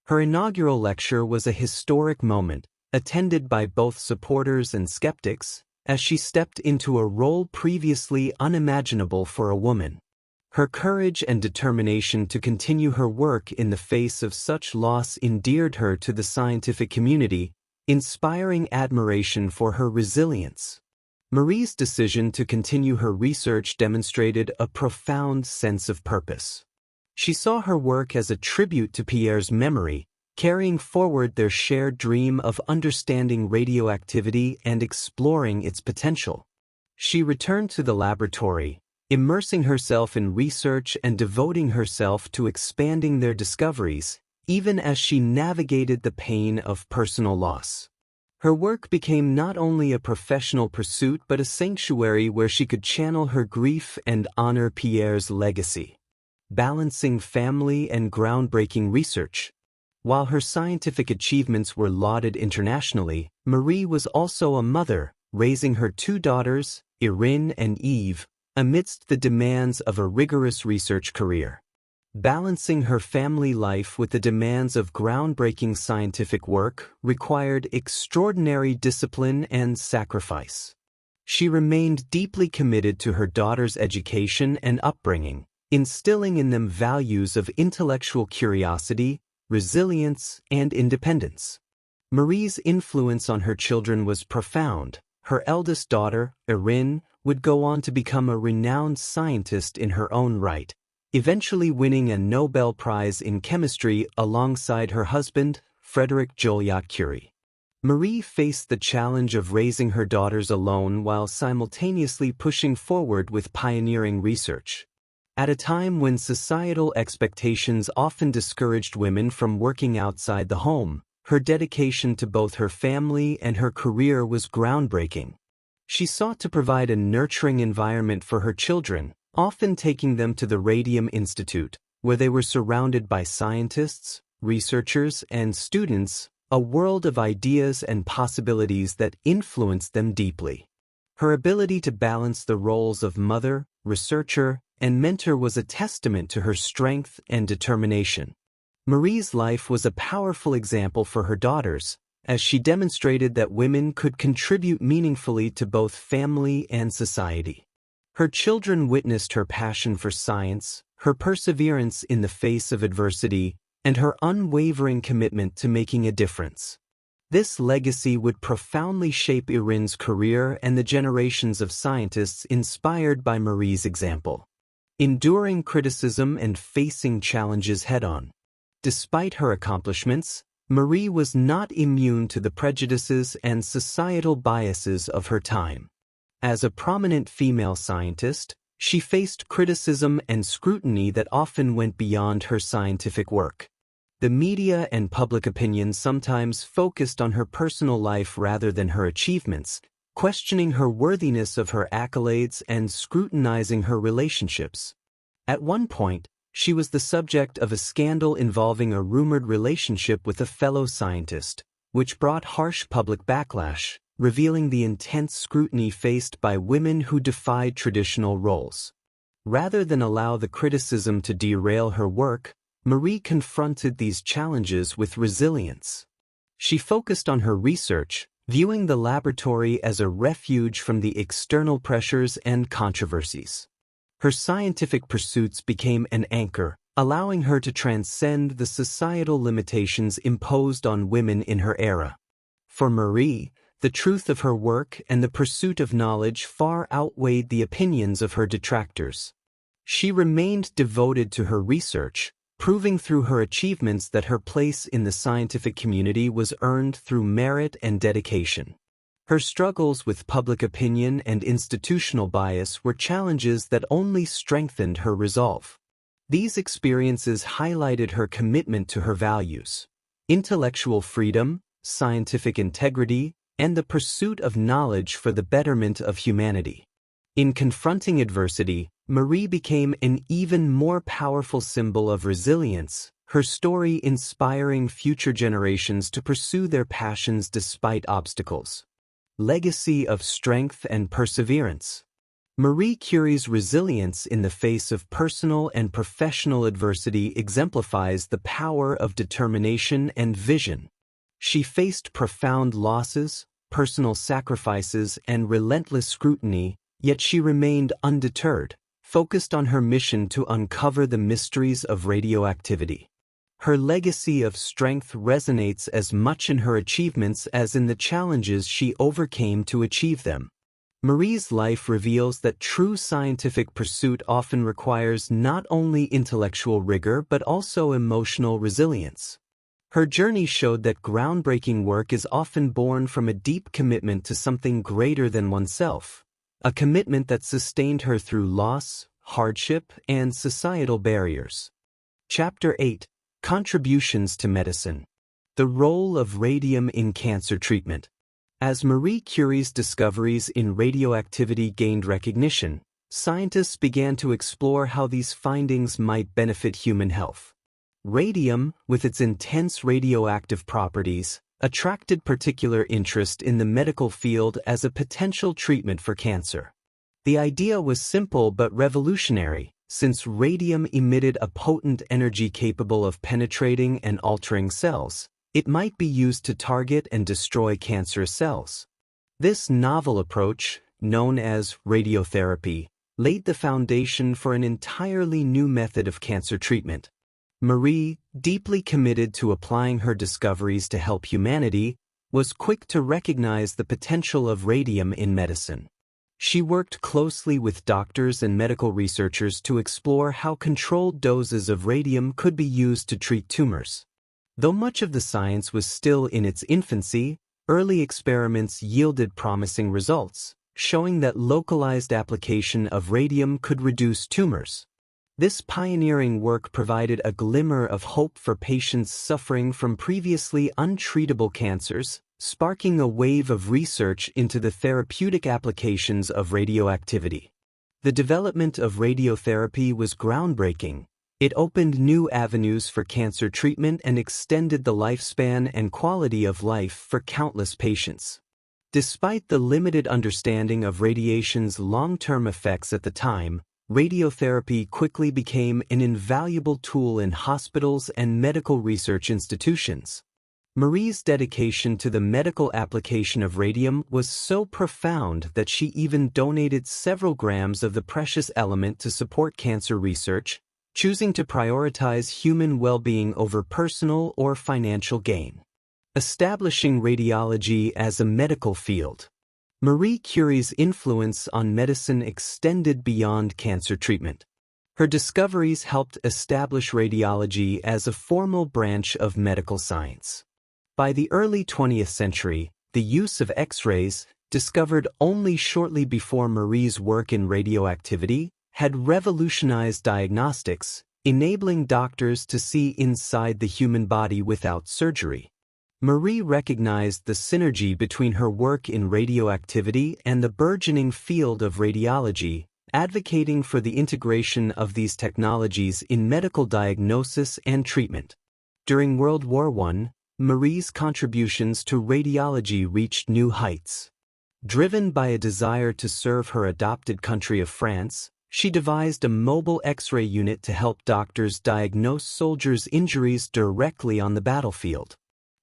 Speaker 1: Her inaugural lecture was a historic moment, attended by both supporters and skeptics, as she stepped into a role previously unimaginable for a woman. Her courage and determination to continue her work in the face of such loss endeared her to the scientific community, inspiring admiration for her resilience. Marie's decision to continue her research demonstrated a profound sense of purpose. She saw her work as a tribute to Pierre's memory, carrying forward their shared dream of understanding radioactivity and exploring its potential. She returned to the laboratory, immersing herself in research and devoting herself to expanding their discoveries, even as she navigated the pain of personal loss. Her work became not only a professional pursuit but a sanctuary where she could channel her grief and honor Pierre's legacy. Balancing family and groundbreaking research. While her scientific achievements were lauded internationally, Marie was also a mother, raising her two daughters, Irene and Eve, amidst the demands of a rigorous research career. Balancing her family life with the demands of groundbreaking scientific work required extraordinary discipline and sacrifice. She remained deeply committed to her daughters' education and upbringing, instilling in them values of intellectual curiosity, resilience, and independence. Marie's influence on her children was profound. Her eldest daughter, Irene, would go on to become a renowned scientist in her own right, eventually winning a Nobel Prize in chemistry alongside her husband, Frederick Joliot Curie. Marie faced the challenge of raising her daughters alone while simultaneously pushing forward with pioneering research. At a time when societal expectations often discouraged women from working outside the home, her dedication to both her family and her career was groundbreaking. She sought to provide a nurturing environment for her children, often taking them to the Radium Institute, where they were surrounded by scientists, researchers, and students, a world of ideas and possibilities that influenced them deeply. Her ability to balance the roles of mother, researcher, and mentor was a testament to her strength and determination. Marie's life was a powerful example for her daughters, as she demonstrated that women could contribute meaningfully to both family and society. Her children witnessed her passion for science, her perseverance in the face of adversity, and her unwavering commitment to making a difference. This legacy would profoundly shape Irin's career and the generations of scientists inspired by Marie's example. Enduring criticism and facing challenges head-on. Despite her accomplishments, Marie was not immune to the prejudices and societal biases of her time. As a prominent female scientist, she faced criticism and scrutiny that often went beyond her scientific work. The media and public opinion sometimes focused on her personal life rather than her achievements, questioning her worthiness of her accolades and scrutinizing her relationships. At one point, she was the subject of a scandal involving a rumored relationship with a fellow scientist, which brought harsh public backlash, revealing the intense scrutiny faced by women who defied traditional roles. Rather than allow the criticism to derail her work, Marie confronted these challenges with resilience. She focused on her research, viewing the laboratory as a refuge from the external pressures and controversies. Her scientific pursuits became an anchor, allowing her to transcend the societal limitations imposed on women in her era. For Marie, the truth of her work and the pursuit of knowledge far outweighed the opinions of her detractors. She remained devoted to her research, proving through her achievements that her place in the scientific community was earned through merit and dedication. Her struggles with public opinion and institutional bias were challenges that only strengthened her resolve. These experiences highlighted her commitment to her values: intellectual freedom, scientific integrity, and the pursuit of knowledge for the betterment of humanity. In confronting adversity, Marie became an even more powerful symbol of resilience, her story inspiring future generations to pursue their passions despite obstacles. Legacy of strength and perseverance. Marie Curie's resilience in the face of personal and professional adversity exemplifies the power of determination and vision. She faced profound losses, personal sacrifices, and relentless scrutiny, yet she remained undeterred, focused on her mission to uncover the mysteries of radioactivity. Her legacy of strength resonates as much in her achievements as in the challenges she overcame to achieve them. Marie's life reveals that true scientific pursuit often requires not only intellectual rigor but also emotional resilience. Her journey showed that groundbreaking work is often born from a deep commitment to something greater than oneself, a commitment that sustained her through loss, hardship, and societal barriers. Chapter 8: Contributions to Medicine. The role of radium in cancer treatment. As Marie Curie's discoveries in radioactivity gained recognition, scientists began to explore how these findings might benefit human health. Radium, with its intense radioactive properties, attracted particular interest in the medical field as a potential treatment for cancer. The idea was simple but revolutionary, since radium emitted a potent energy capable of penetrating and altering cells. It might be used to target and destroy cancerous cells. This novel approach, known as radiotherapy, laid the foundation for an entirely new method of cancer treatment. Marie, deeply committed to applying her discoveries to help humanity, was quick to recognize the potential of radium in medicine. She worked closely with doctors and medical researchers to explore how controlled doses of radium could be used to treat tumors. Though much of the science was still in its infancy, early experiments yielded promising results, showing that localized application of radium could reduce tumors. This pioneering work provided a glimmer of hope for patients suffering from previously untreatable cancers, sparking a wave of research into the therapeutic applications of radioactivity. The development of radiotherapy was groundbreaking. It opened new avenues for cancer treatment and extended the lifespan and quality of life for countless patients. Despite the limited understanding of radiation's long-term effects at the time, radiotherapy quickly became an invaluable tool in hospitals and medical research institutions. Marie's dedication to the medical application of radium was so profound that she even donated several grams of the precious element to support cancer research, choosing to prioritize human well-being over personal or financial gain. Establishing radiology as a medical field. Marie Curie's influence on medicine extended beyond cancer treatment. Her discoveries helped establish radiology as a formal branch of medical science. By the early 20th century, the use of X-rays, discovered only shortly before Marie's work in radioactivity, had revolutionized diagnostics, enabling doctors to see inside the human body without surgery. Marie recognized the synergy between her work in radioactivity and the burgeoning field of radiology, advocating for the integration of these technologies in medical diagnosis and treatment. During World War I, Marie's contributions to radiology reached new heights. Driven by a desire to serve her adopted country of France, she devised a mobile X-ray unit to help doctors diagnose soldiers' injuries directly on the battlefield.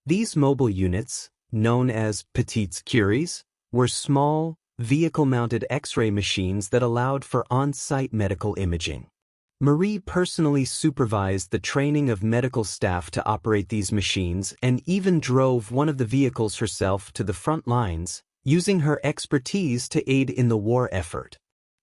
Speaker 1: These mobile units, known as petites curies, were small, vehicle-mounted X-ray machines that allowed for on-site medical imaging. Marie personally supervised the training of medical staff to operate these machines and even drove one of the vehicles herself to the front lines, using her expertise to aid in the war effort.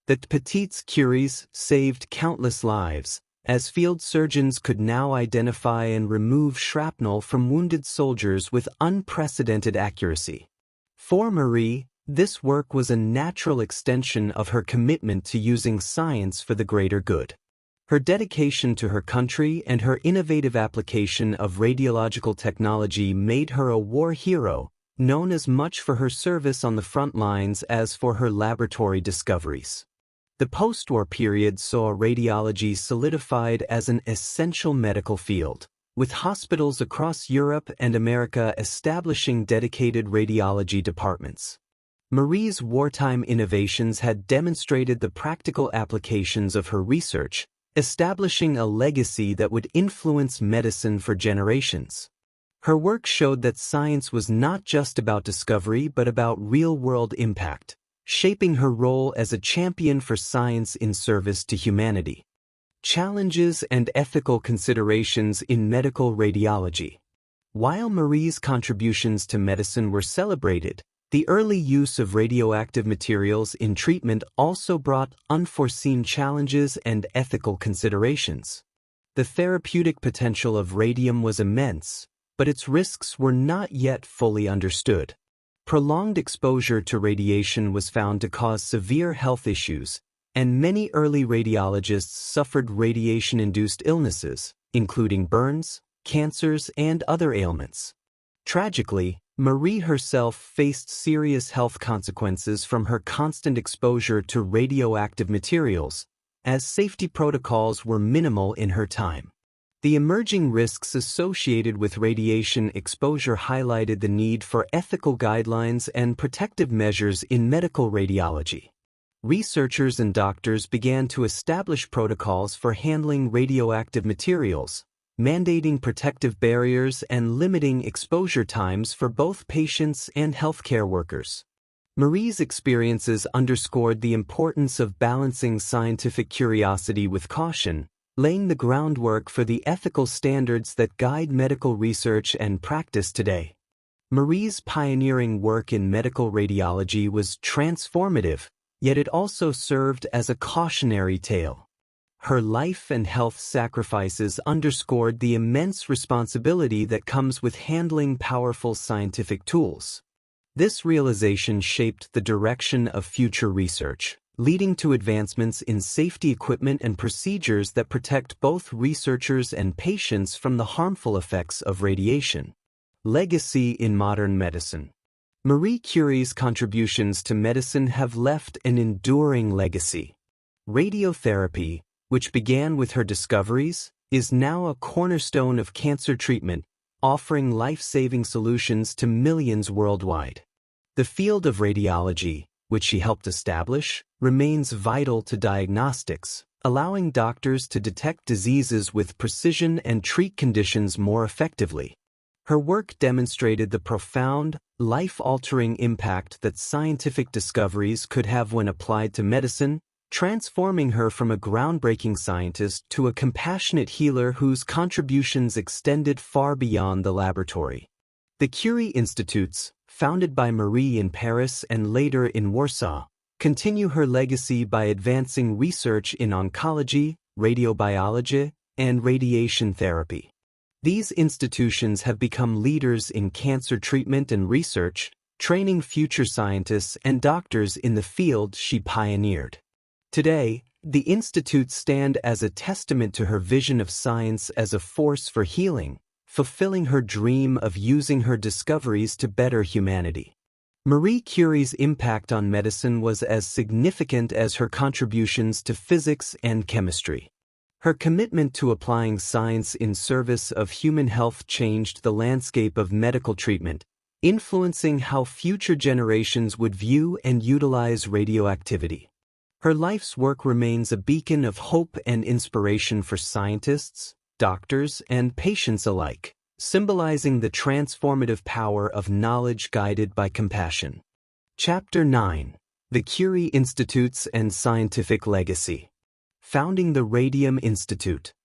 Speaker 1: The petites curies saved countless lives, as field surgeons could now identify and remove shrapnel from wounded soldiers with unprecedented accuracy. For Marie, this work was a natural extension of her commitment to using science for the greater good. Her dedication to her country and her innovative application of radiological technology made her a war hero, known as much for her service on the front lines as for her laboratory discoveries. The post-war period saw radiology solidified as an essential medical field, with hospitals across Europe and America establishing dedicated radiology departments. Marie's wartime innovations had demonstrated the practical applications of her research, establishing a legacy that would influence medicine for generations. Her work showed that science was not just about discovery but about real-world impact, shaping her role as a champion for science in service to humanity. Challenges and ethical considerations in medical radiology. While Marie's contributions to medicine were celebrated, the early use of radioactive materials in treatment also brought unforeseen challenges and ethical considerations. The therapeutic potential of radium was immense, but its risks were not yet fully understood. Prolonged exposure to radiation was found to cause severe health issues, and many early radiologists suffered radiation-induced illnesses, including burns, cancers, and other ailments. Tragically, Marie herself faced serious health consequences from her constant exposure to radioactive materials, as safety protocols were minimal in her time. The emerging risks associated with radiation exposure highlighted the need for ethical guidelines and protective measures in medical radiology. Researchers and doctors began to establish protocols for handling radioactive materials, mandating protective barriers and limiting exposure times for both patients and healthcare workers. Marie's experiences underscored the importance of balancing scientific curiosity with caution, laying the groundwork for the ethical standards that guide medical research and practice today. Marie's pioneering work in medical radiology was transformative, yet it also served as a cautionary tale. Her life and health sacrifices underscored the immense responsibility that comes with handling powerful scientific tools. This realization shaped the direction of future research, leading to advancements in safety equipment and procedures that protect both researchers and patients from the harmful effects of radiation. Legacy in modern medicine. Marie Curie's contributions to medicine have left an enduring legacy. Radiotherapy, which began with her discoveries, is now a cornerstone of cancer treatment, offering life-saving solutions to millions worldwide. The field of radiology, which she helped establish, remains vital to diagnostics, allowing doctors to detect diseases with precision and treat conditions more effectively. Her work demonstrated the profound, life-altering impact that scientific discoveries could have when applied to medicine, transforming her from a groundbreaking scientist to a compassionate healer whose contributions extended far beyond the laboratory. The Curie Institutes, founded by Marie in Paris and later in Warsaw, continue her legacy by advancing research in oncology, radiobiology, and radiation therapy. These institutions have become leaders in cancer treatment and research, training future scientists and doctors in the field she pioneered. Today, the institutes stand as a testament to her vision of science as a force for healing, fulfilling her dream of using her discoveries to better humanity. Marie Curie's impact on medicine was as significant as her contributions to physics and chemistry. Her commitment to applying science in service of human health changed the landscape of medical treatment, influencing how future generations would view and utilize radioactivity. Her life's work remains a beacon of hope and inspiration for scientists, doctors, and patients alike, symbolizing the transformative power of knowledge guided by compassion. Chapter 9. The Curie Institutes and Scientific Legacy. Founding the Radium Institute.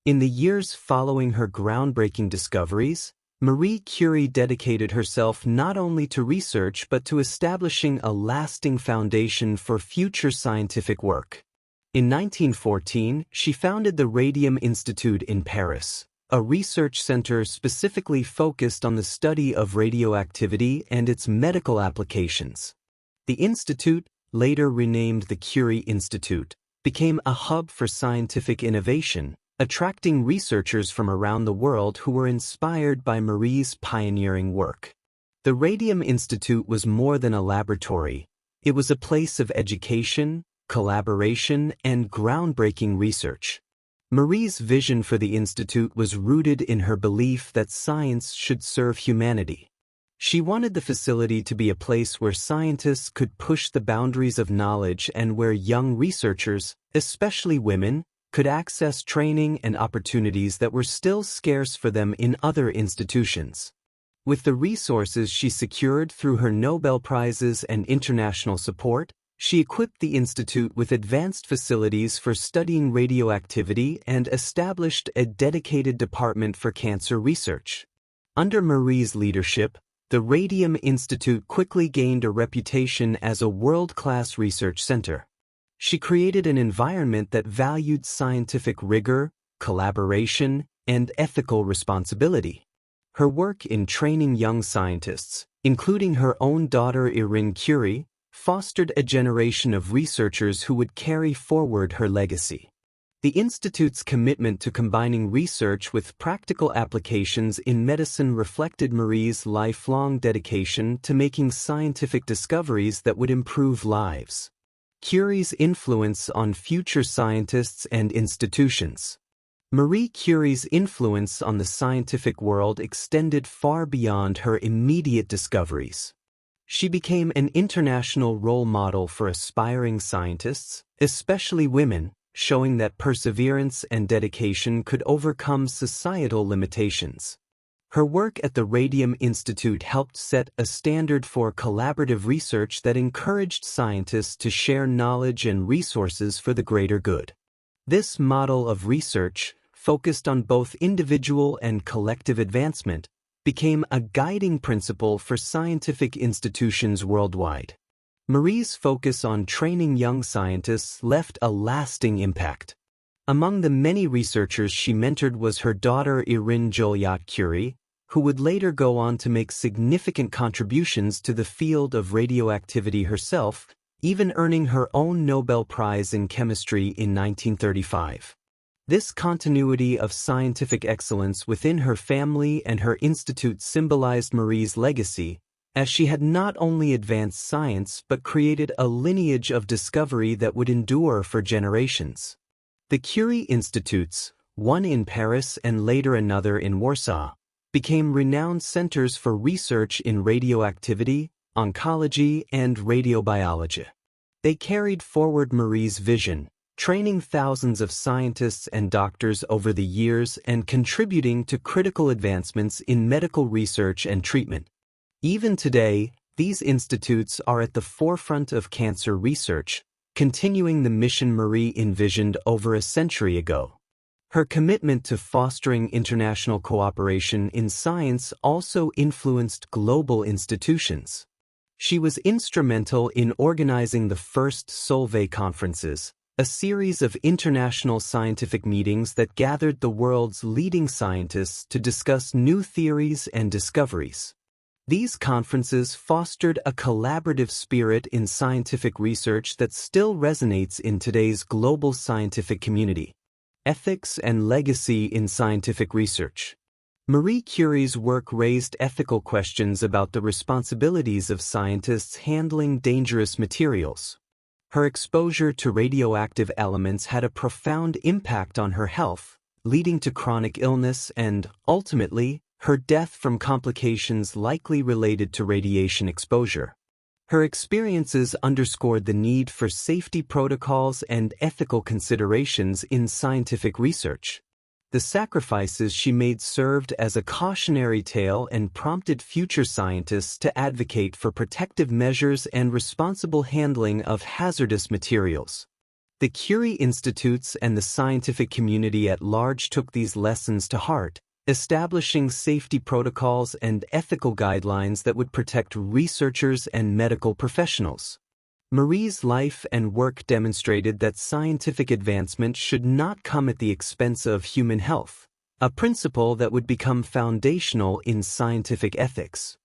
Speaker 1: In the years following her groundbreaking discoveries, Marie Curie dedicated herself not only to research but to establishing a lasting foundation for future scientific work. In 1914, she founded the Radium Institute in Paris, a research center specifically focused on the study of radioactivity and its medical applications. The institute, later renamed the Curie Institute, became a hub for scientific innovation, attracting researchers from around the world who were inspired by Marie's pioneering work. The Radium Institute was more than a laboratory. It was a place of education, collaboration, and groundbreaking research. Marie's vision for the institute was rooted in her belief that science should serve humanity. She wanted the facility to be a place where scientists could push the boundaries of knowledge and where young researchers, especially women, could access training and opportunities that were still scarce for them in other institutions. With the resources she secured through her Nobel Prizes and international support, she equipped the institute with advanced facilities for studying radioactivity and established a dedicated department for cancer research. Under Marie's leadership, the Radium Institute quickly gained a reputation as a world-class research center. She created an environment that valued scientific rigor, collaboration, and ethical responsibility. Her work in training young scientists, including her own daughter Pierre Curie, fostered a generation of researchers who would carry forward her legacy. The Institute's commitment to combining research with practical applications in medicine reflected Marie's lifelong dedication to making scientific discoveries that would improve lives. Curie's influence on future scientists and institutions. Marie Curie's influence on the scientific world extended far beyond her immediate discoveries. She became an international role model for aspiring scientists, especially women, showing that perseverance and dedication could overcome societal limitations. Her work at the Radium Institute helped set a standard for collaborative research that encouraged scientists to share knowledge and resources for the greater good. This model of research, focused on both individual and collective advancement, became a guiding principle for scientific institutions worldwide. Marie's focus on training young scientists left a lasting impact. Among the many researchers she mentored was her daughter Irene Curie, who would later go on to make significant contributions to the field of radioactivity herself, even earning her own Nobel Prize in Chemistry in 1935. This continuity of scientific excellence within her family and her institute symbolized Marie's legacy, as she had not only advanced science but created a lineage of discovery that would endure for generations. The Curie Institutes, one in Paris and later another in Warsaw, became renowned centers for research in radioactivity, oncology, and radiobiology. They carried forward Marie's vision, training thousands of scientists and doctors over the years and contributing to critical advancements in medical research and treatment. Even today, these institutes are at the forefront of cancer research, continuing the mission Marie envisioned over a century ago. Her commitment to fostering international cooperation in science also influenced global institutions. She was instrumental in organizing the first Solvay conferences, a series of international scientific meetings that gathered the world's leading scientists to discuss new theories and discoveries. These conferences fostered a collaborative spirit in scientific research that still resonates in today's global scientific community. Ethics and legacy in scientific research. Marie Curie's work raised ethical questions about the responsibilities of scientists handling dangerous materials. Her exposure to radioactive elements had a profound impact on her health, leading to chronic illness and, ultimately, her death from complications likely related to radiation exposure. Her experiences underscored the need for safety protocols and ethical considerations in scientific research. The sacrifices she made served as a cautionary tale and prompted future scientists to advocate for protective measures and responsible handling of hazardous materials. The Curie Institutes and the scientific community at large took these lessons to heart, establishing safety protocols and ethical guidelines that would protect researchers and medical professionals. Marie's life and work demonstrated that scientific advancement should not come at the expense of human health, a principle that would become foundational in scientific ethics.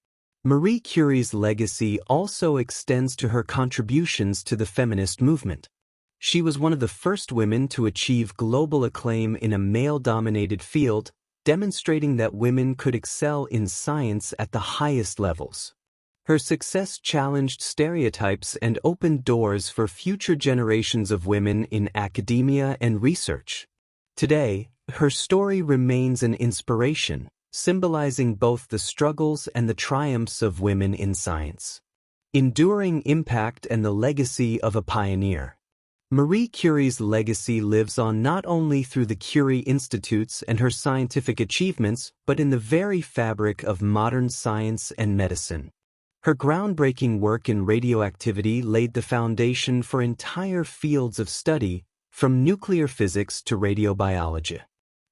Speaker 1: Marie Curie's legacy also extends to her contributions to the feminist movement. She was one of the first women to achieve global acclaim in a male-dominated field, demonstrating that women could excel in science at the highest levels. Her success challenged stereotypes and opened doors for future generations of women in academia and research. Today, her story remains an inspiration, symbolizing both the struggles and the triumphs of women in science. Enduring impact and the legacy of a pioneer. Marie Curie's legacy lives on not only through the Curie Institutes and her scientific achievements, but in the very fabric of modern science and medicine. Her groundbreaking work in radioactivity laid the foundation for entire fields of study, from nuclear physics to radiobiology.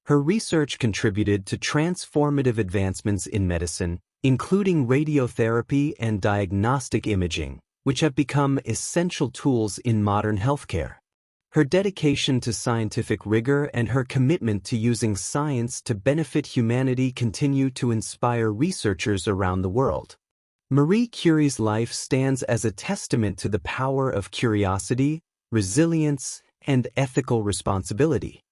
Speaker 1: Her research contributed to transformative advancements in medicine, including radiotherapy and diagnostic imaging, which have become essential tools in modern healthcare. Her dedication to scientific rigor and her commitment to using science to benefit humanity continue to inspire researchers around the world. Marie Curie's life stands as a testament to the power of curiosity, resilience, and ethical responsibility.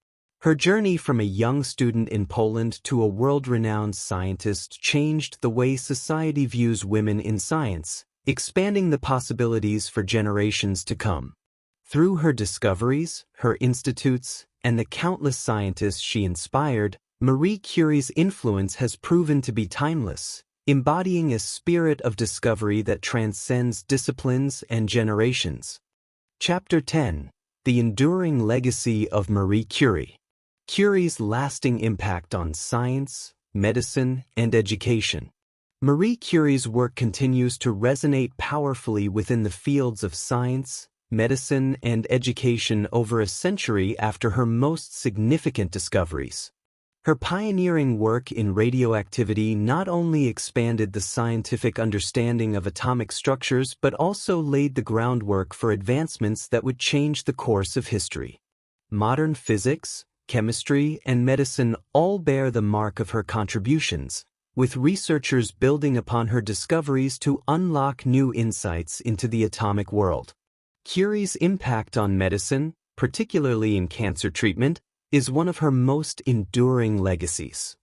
Speaker 1: Her journey from a young student in Poland to a world-renowned scientist changed the way society views women in science, expanding the possibilities for generations to come. Through her discoveries, her institutes, and the countless scientists she inspired, Marie Curie's influence has proven to be timeless, embodying a spirit of discovery that transcends disciplines and generations. Chapter 10: The Enduring Legacy of Marie Curie. Curie's lasting impact on science, medicine, and education. Marie Curie's work continues to resonate powerfully within the fields of science, medicine, and education over a century after her most significant discoveries. Her pioneering work in radioactivity not only expanded the scientific understanding of atomic structures but also laid the groundwork for advancements that would change the course of history. Modern physics, chemistry, and medicine all bear the mark of her contributions, with researchers building upon her discoveries to unlock new insights into the atomic world. Curie's impact on medicine, particularly in cancer treatment, is one of her most enduring legacies.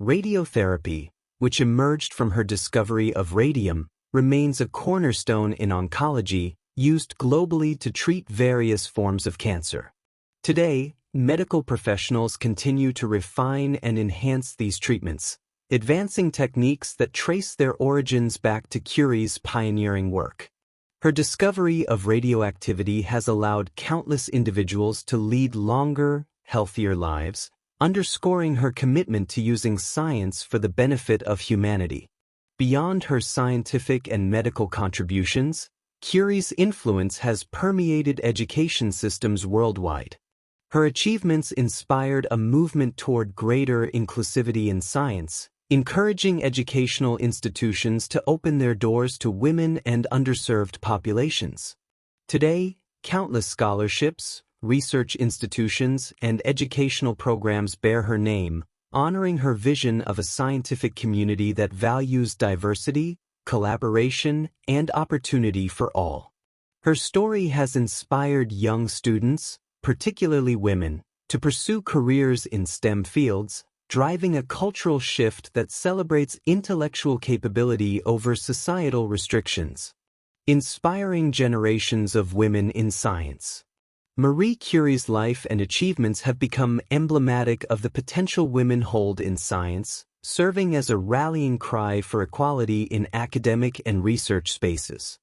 Speaker 1: Radiotherapy, which emerged from her discovery of radium, remains a cornerstone in oncology, used globally to treat various forms of cancer. Today, medical professionals continue to refine and enhance these treatments, advancing techniques that trace their origins back to Curie's pioneering work. Her discovery of radioactivity has allowed countless individuals to lead longer, healthier lives, underscoring her commitment to using science for the benefit of humanity. Beyond her scientific and medical contributions, Curie's influence has permeated education systems worldwide. Her achievements inspired a movement toward greater inclusivity in science, encouraging educational institutions to open their doors to women and underserved populations. Today, countless scholarships, research institutions, and educational programs bear her name, honoring her vision of a scientific community that values diversity, collaboration, and opportunity for all. Her story has inspired young students, particularly women, to pursue careers in STEM fields, driving a cultural shift that celebrates intellectual capability over societal restrictions. Inspiring generations of women in science. Marie Curie's life and achievements have become emblematic of the potential women hold in science, serving as a rallying cry for equality in academic and research spaces.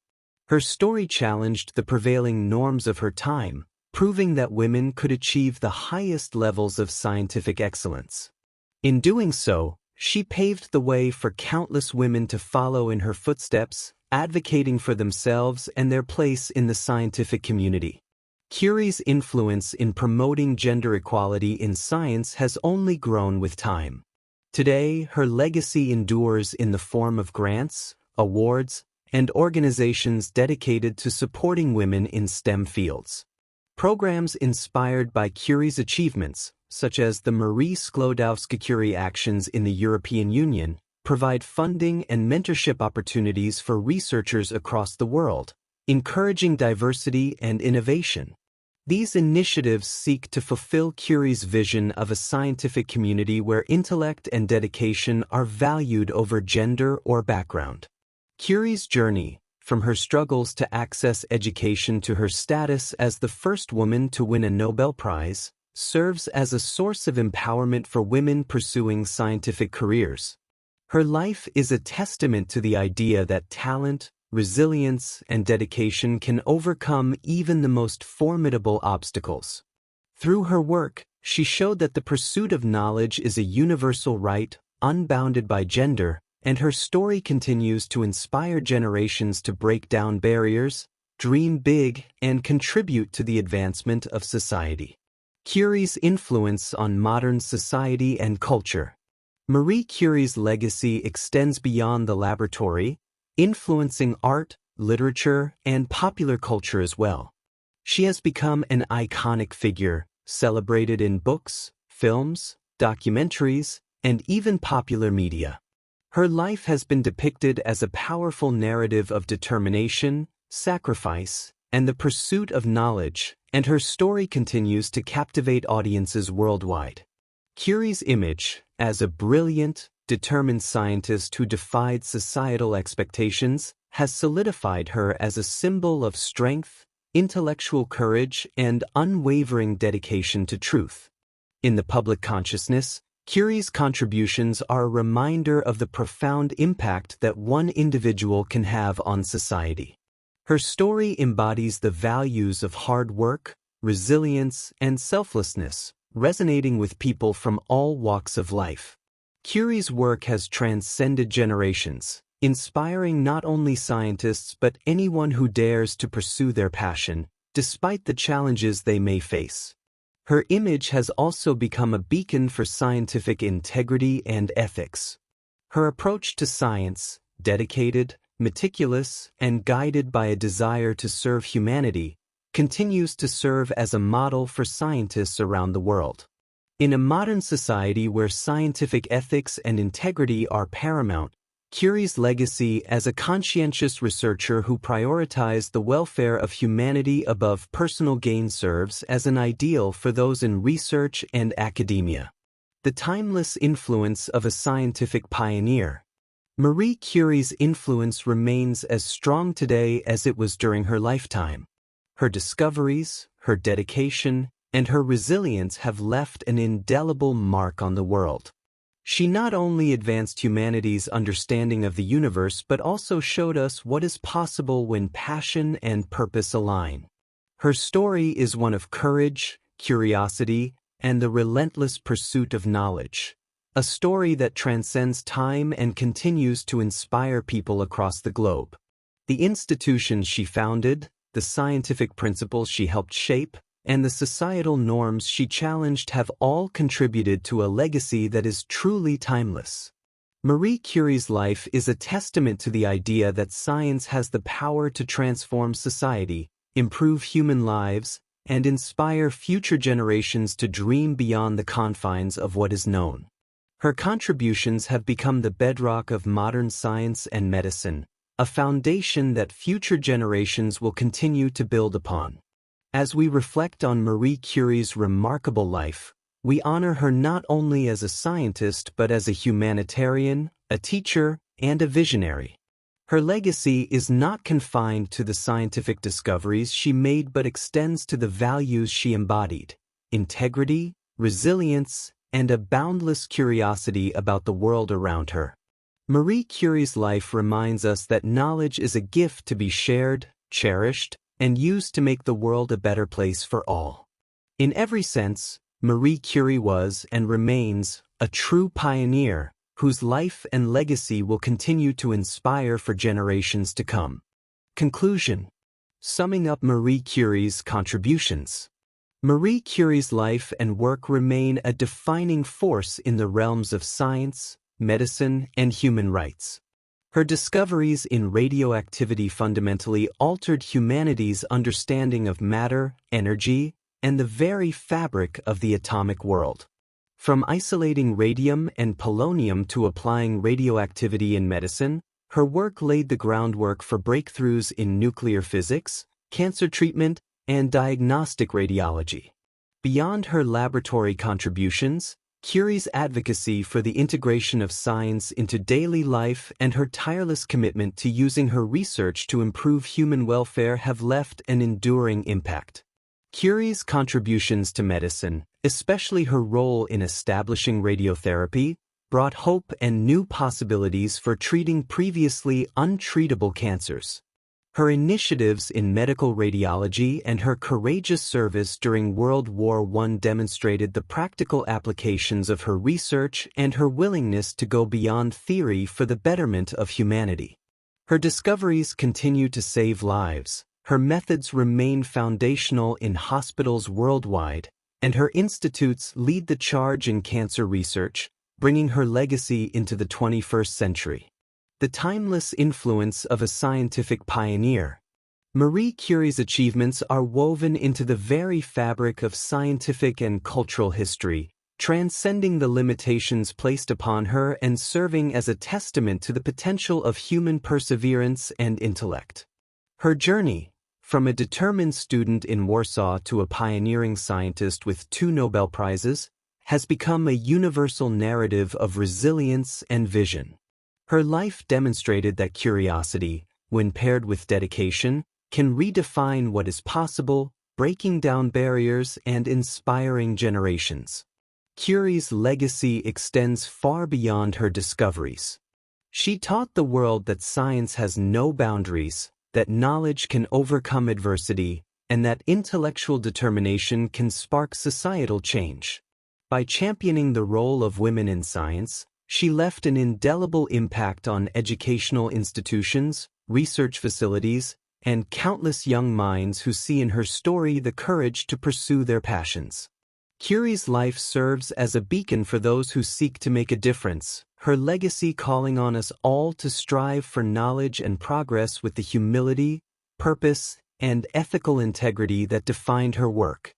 Speaker 1: Her story challenged the prevailing norms of her time, proving that women could achieve the highest levels of scientific excellence. In doing so, she paved the way for countless women to follow in her footsteps, advocating for themselves and their place in the scientific community. Curie's influence in promoting gender equality in science has only grown with time. Today, her legacy endures in the form of grants, awards, and organizations dedicated to supporting women in STEM fields. Programs inspired by Curie's achievements, such as the Marie Sklodowska-Curie Actions in the European Union, provide funding and mentorship opportunities for researchers across the world, encouraging diversity and innovation. These initiatives seek to fulfill Curie's vision of a scientific community where intellect and dedication are valued over gender or background. Curie's journey, from her struggles to access education to her status as the first woman to win a Nobel Prize, serves as a source of empowerment for women pursuing scientific careers. Her life is a testament to the idea that talent, resilience, and dedication can overcome even the most formidable obstacles. Through her work, she showed that the pursuit of knowledge is a universal right, unbounded by gender, and her story continues to inspire generations to break down barriers, dream big, and contribute to the advancement of society. Curie's influence on modern society and culture. Marie Curie's legacy extends beyond the laboratory, influencing art, literature, and popular culture as well. She has become an iconic figure, celebrated in books, films, documentaries, and even popular media. Her life has been depicted as a powerful narrative of determination, sacrifice, and the pursuit of knowledge, and her story continues to captivate audiences worldwide. Curie's image, as a brilliant, determined scientist who defied societal expectations, has solidified her as a symbol of strength, intellectual courage, and unwavering dedication to truth. In the public consciousness, Curie's contributions are a reminder of the profound impact that one individual can have on society. Her story embodies the values of hard work, resilience, and selflessness, resonating with people from all walks of life. Curie's work has transcended generations, inspiring not only scientists but anyone who dares to pursue their passion, despite the challenges they may face. Her image has also become a beacon for scientific integrity and ethics. Her approach to science, dedicated, meticulous, and guided by a desire to serve humanity, continues to serve as a model for scientists around the world. In a modern society where scientific ethics and integrity are paramount, Curie's legacy as a conscientious researcher who prioritized the welfare of humanity above personal gain serves as an ideal for those in research and academia. The timeless influence of a scientific pioneer. Marie Curie's influence remains as strong today as it was during her lifetime. Her discoveries, her dedication, and her resilience have left an indelible mark on the world. She not only advanced humanity's understanding of the universe but also showed us what is possible when passion and purpose align. Her story is one of courage, curiosity, and the relentless pursuit of knowledge. A story that transcends time and continues to inspire people across the globe. The institutions she founded, the scientific principles she helped shape, and the societal norms she challenged have all contributed to a legacy that is truly timeless. Marie Curie's life is a testament to the idea that science has the power to transform society, improve human lives, and inspire future generations to dream beyond the confines of what is known. Her contributions have become the bedrock of modern science and medicine, a foundation that future generations will continue to build upon. As we reflect on Marie Curie's remarkable life, we honor her not only as a scientist but as a humanitarian, a teacher, and a visionary. Her legacy is not confined to the scientific discoveries she made but extends to the values she embodied: integrity, resilience, and a boundless curiosity about the world around her. Marie Curie's life reminds us that knowledge is a gift to be shared, cherished, and used to make the world a better place for all. In every sense, Marie Curie was and remains a true pioneer whose life and legacy will continue to inspire for generations to come. Conclusion. Summing up Marie Curie's contributions. Marie Curie's life and work remain a defining force in the realms of science, medicine, and human rights. Her discoveries in radioactivity fundamentally altered humanity's understanding of matter, energy, and the very fabric of the atomic world. From isolating radium and polonium to applying radioactivity in medicine, her work laid the groundwork for breakthroughs in nuclear physics, cancer treatment, and diagnostic radiology. Beyond her laboratory contributions, Curie's advocacy for the integration of science into daily life and her tireless commitment to using her research to improve human welfare have left an enduring impact. Curie's contributions to medicine, especially her role in establishing radiotherapy, brought hope and new possibilities for treating previously untreatable cancers. Her initiatives in medical radiology and her courageous service during World War I demonstrated the practical applications of her research and her willingness to go beyond theory for the betterment of humanity. Her discoveries continue to save lives, her methods remain foundational in hospitals worldwide, and her institutes lead the charge in cancer research, bringing her legacy into the 21st century. The timeless influence of a scientific pioneer. Marie Curie's achievements are woven into the very fabric of scientific and cultural history, transcending the limitations placed upon her and serving as a testament to the potential of human perseverance and intellect. Her journey, from a determined student in Warsaw to a pioneering scientist with 2 Nobel Prizes, has become a universal narrative of resilience and vision. Her life demonstrated that curiosity, when paired with dedication, can redefine what is possible, breaking down barriers and inspiring generations. Curie's legacy extends far beyond her discoveries. She taught the world that science has no boundaries, that knowledge can overcome adversity, and that intellectual determination can spark societal change. By championing the role of women in science, she left an indelible impact on educational institutions, research facilities, and countless young minds who see in her story the courage to pursue their passions. Curie's life serves as a beacon for those who seek to make a difference, her legacy calling on us all to strive for knowledge and progress with the humility, purpose, and ethical integrity that defined her work.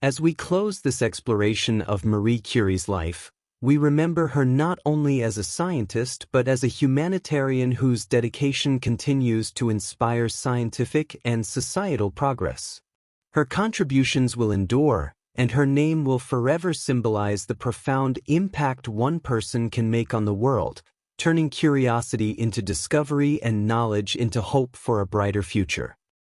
Speaker 1: As we close this exploration of Marie Curie's life, we remember her not only as a scientist but as a humanitarian whose dedication continues to inspire scientific and societal progress. Her contributions will endure, and her name will forever symbolize the profound impact one person can make on the world, turning curiosity into discovery and knowledge into hope for a brighter future.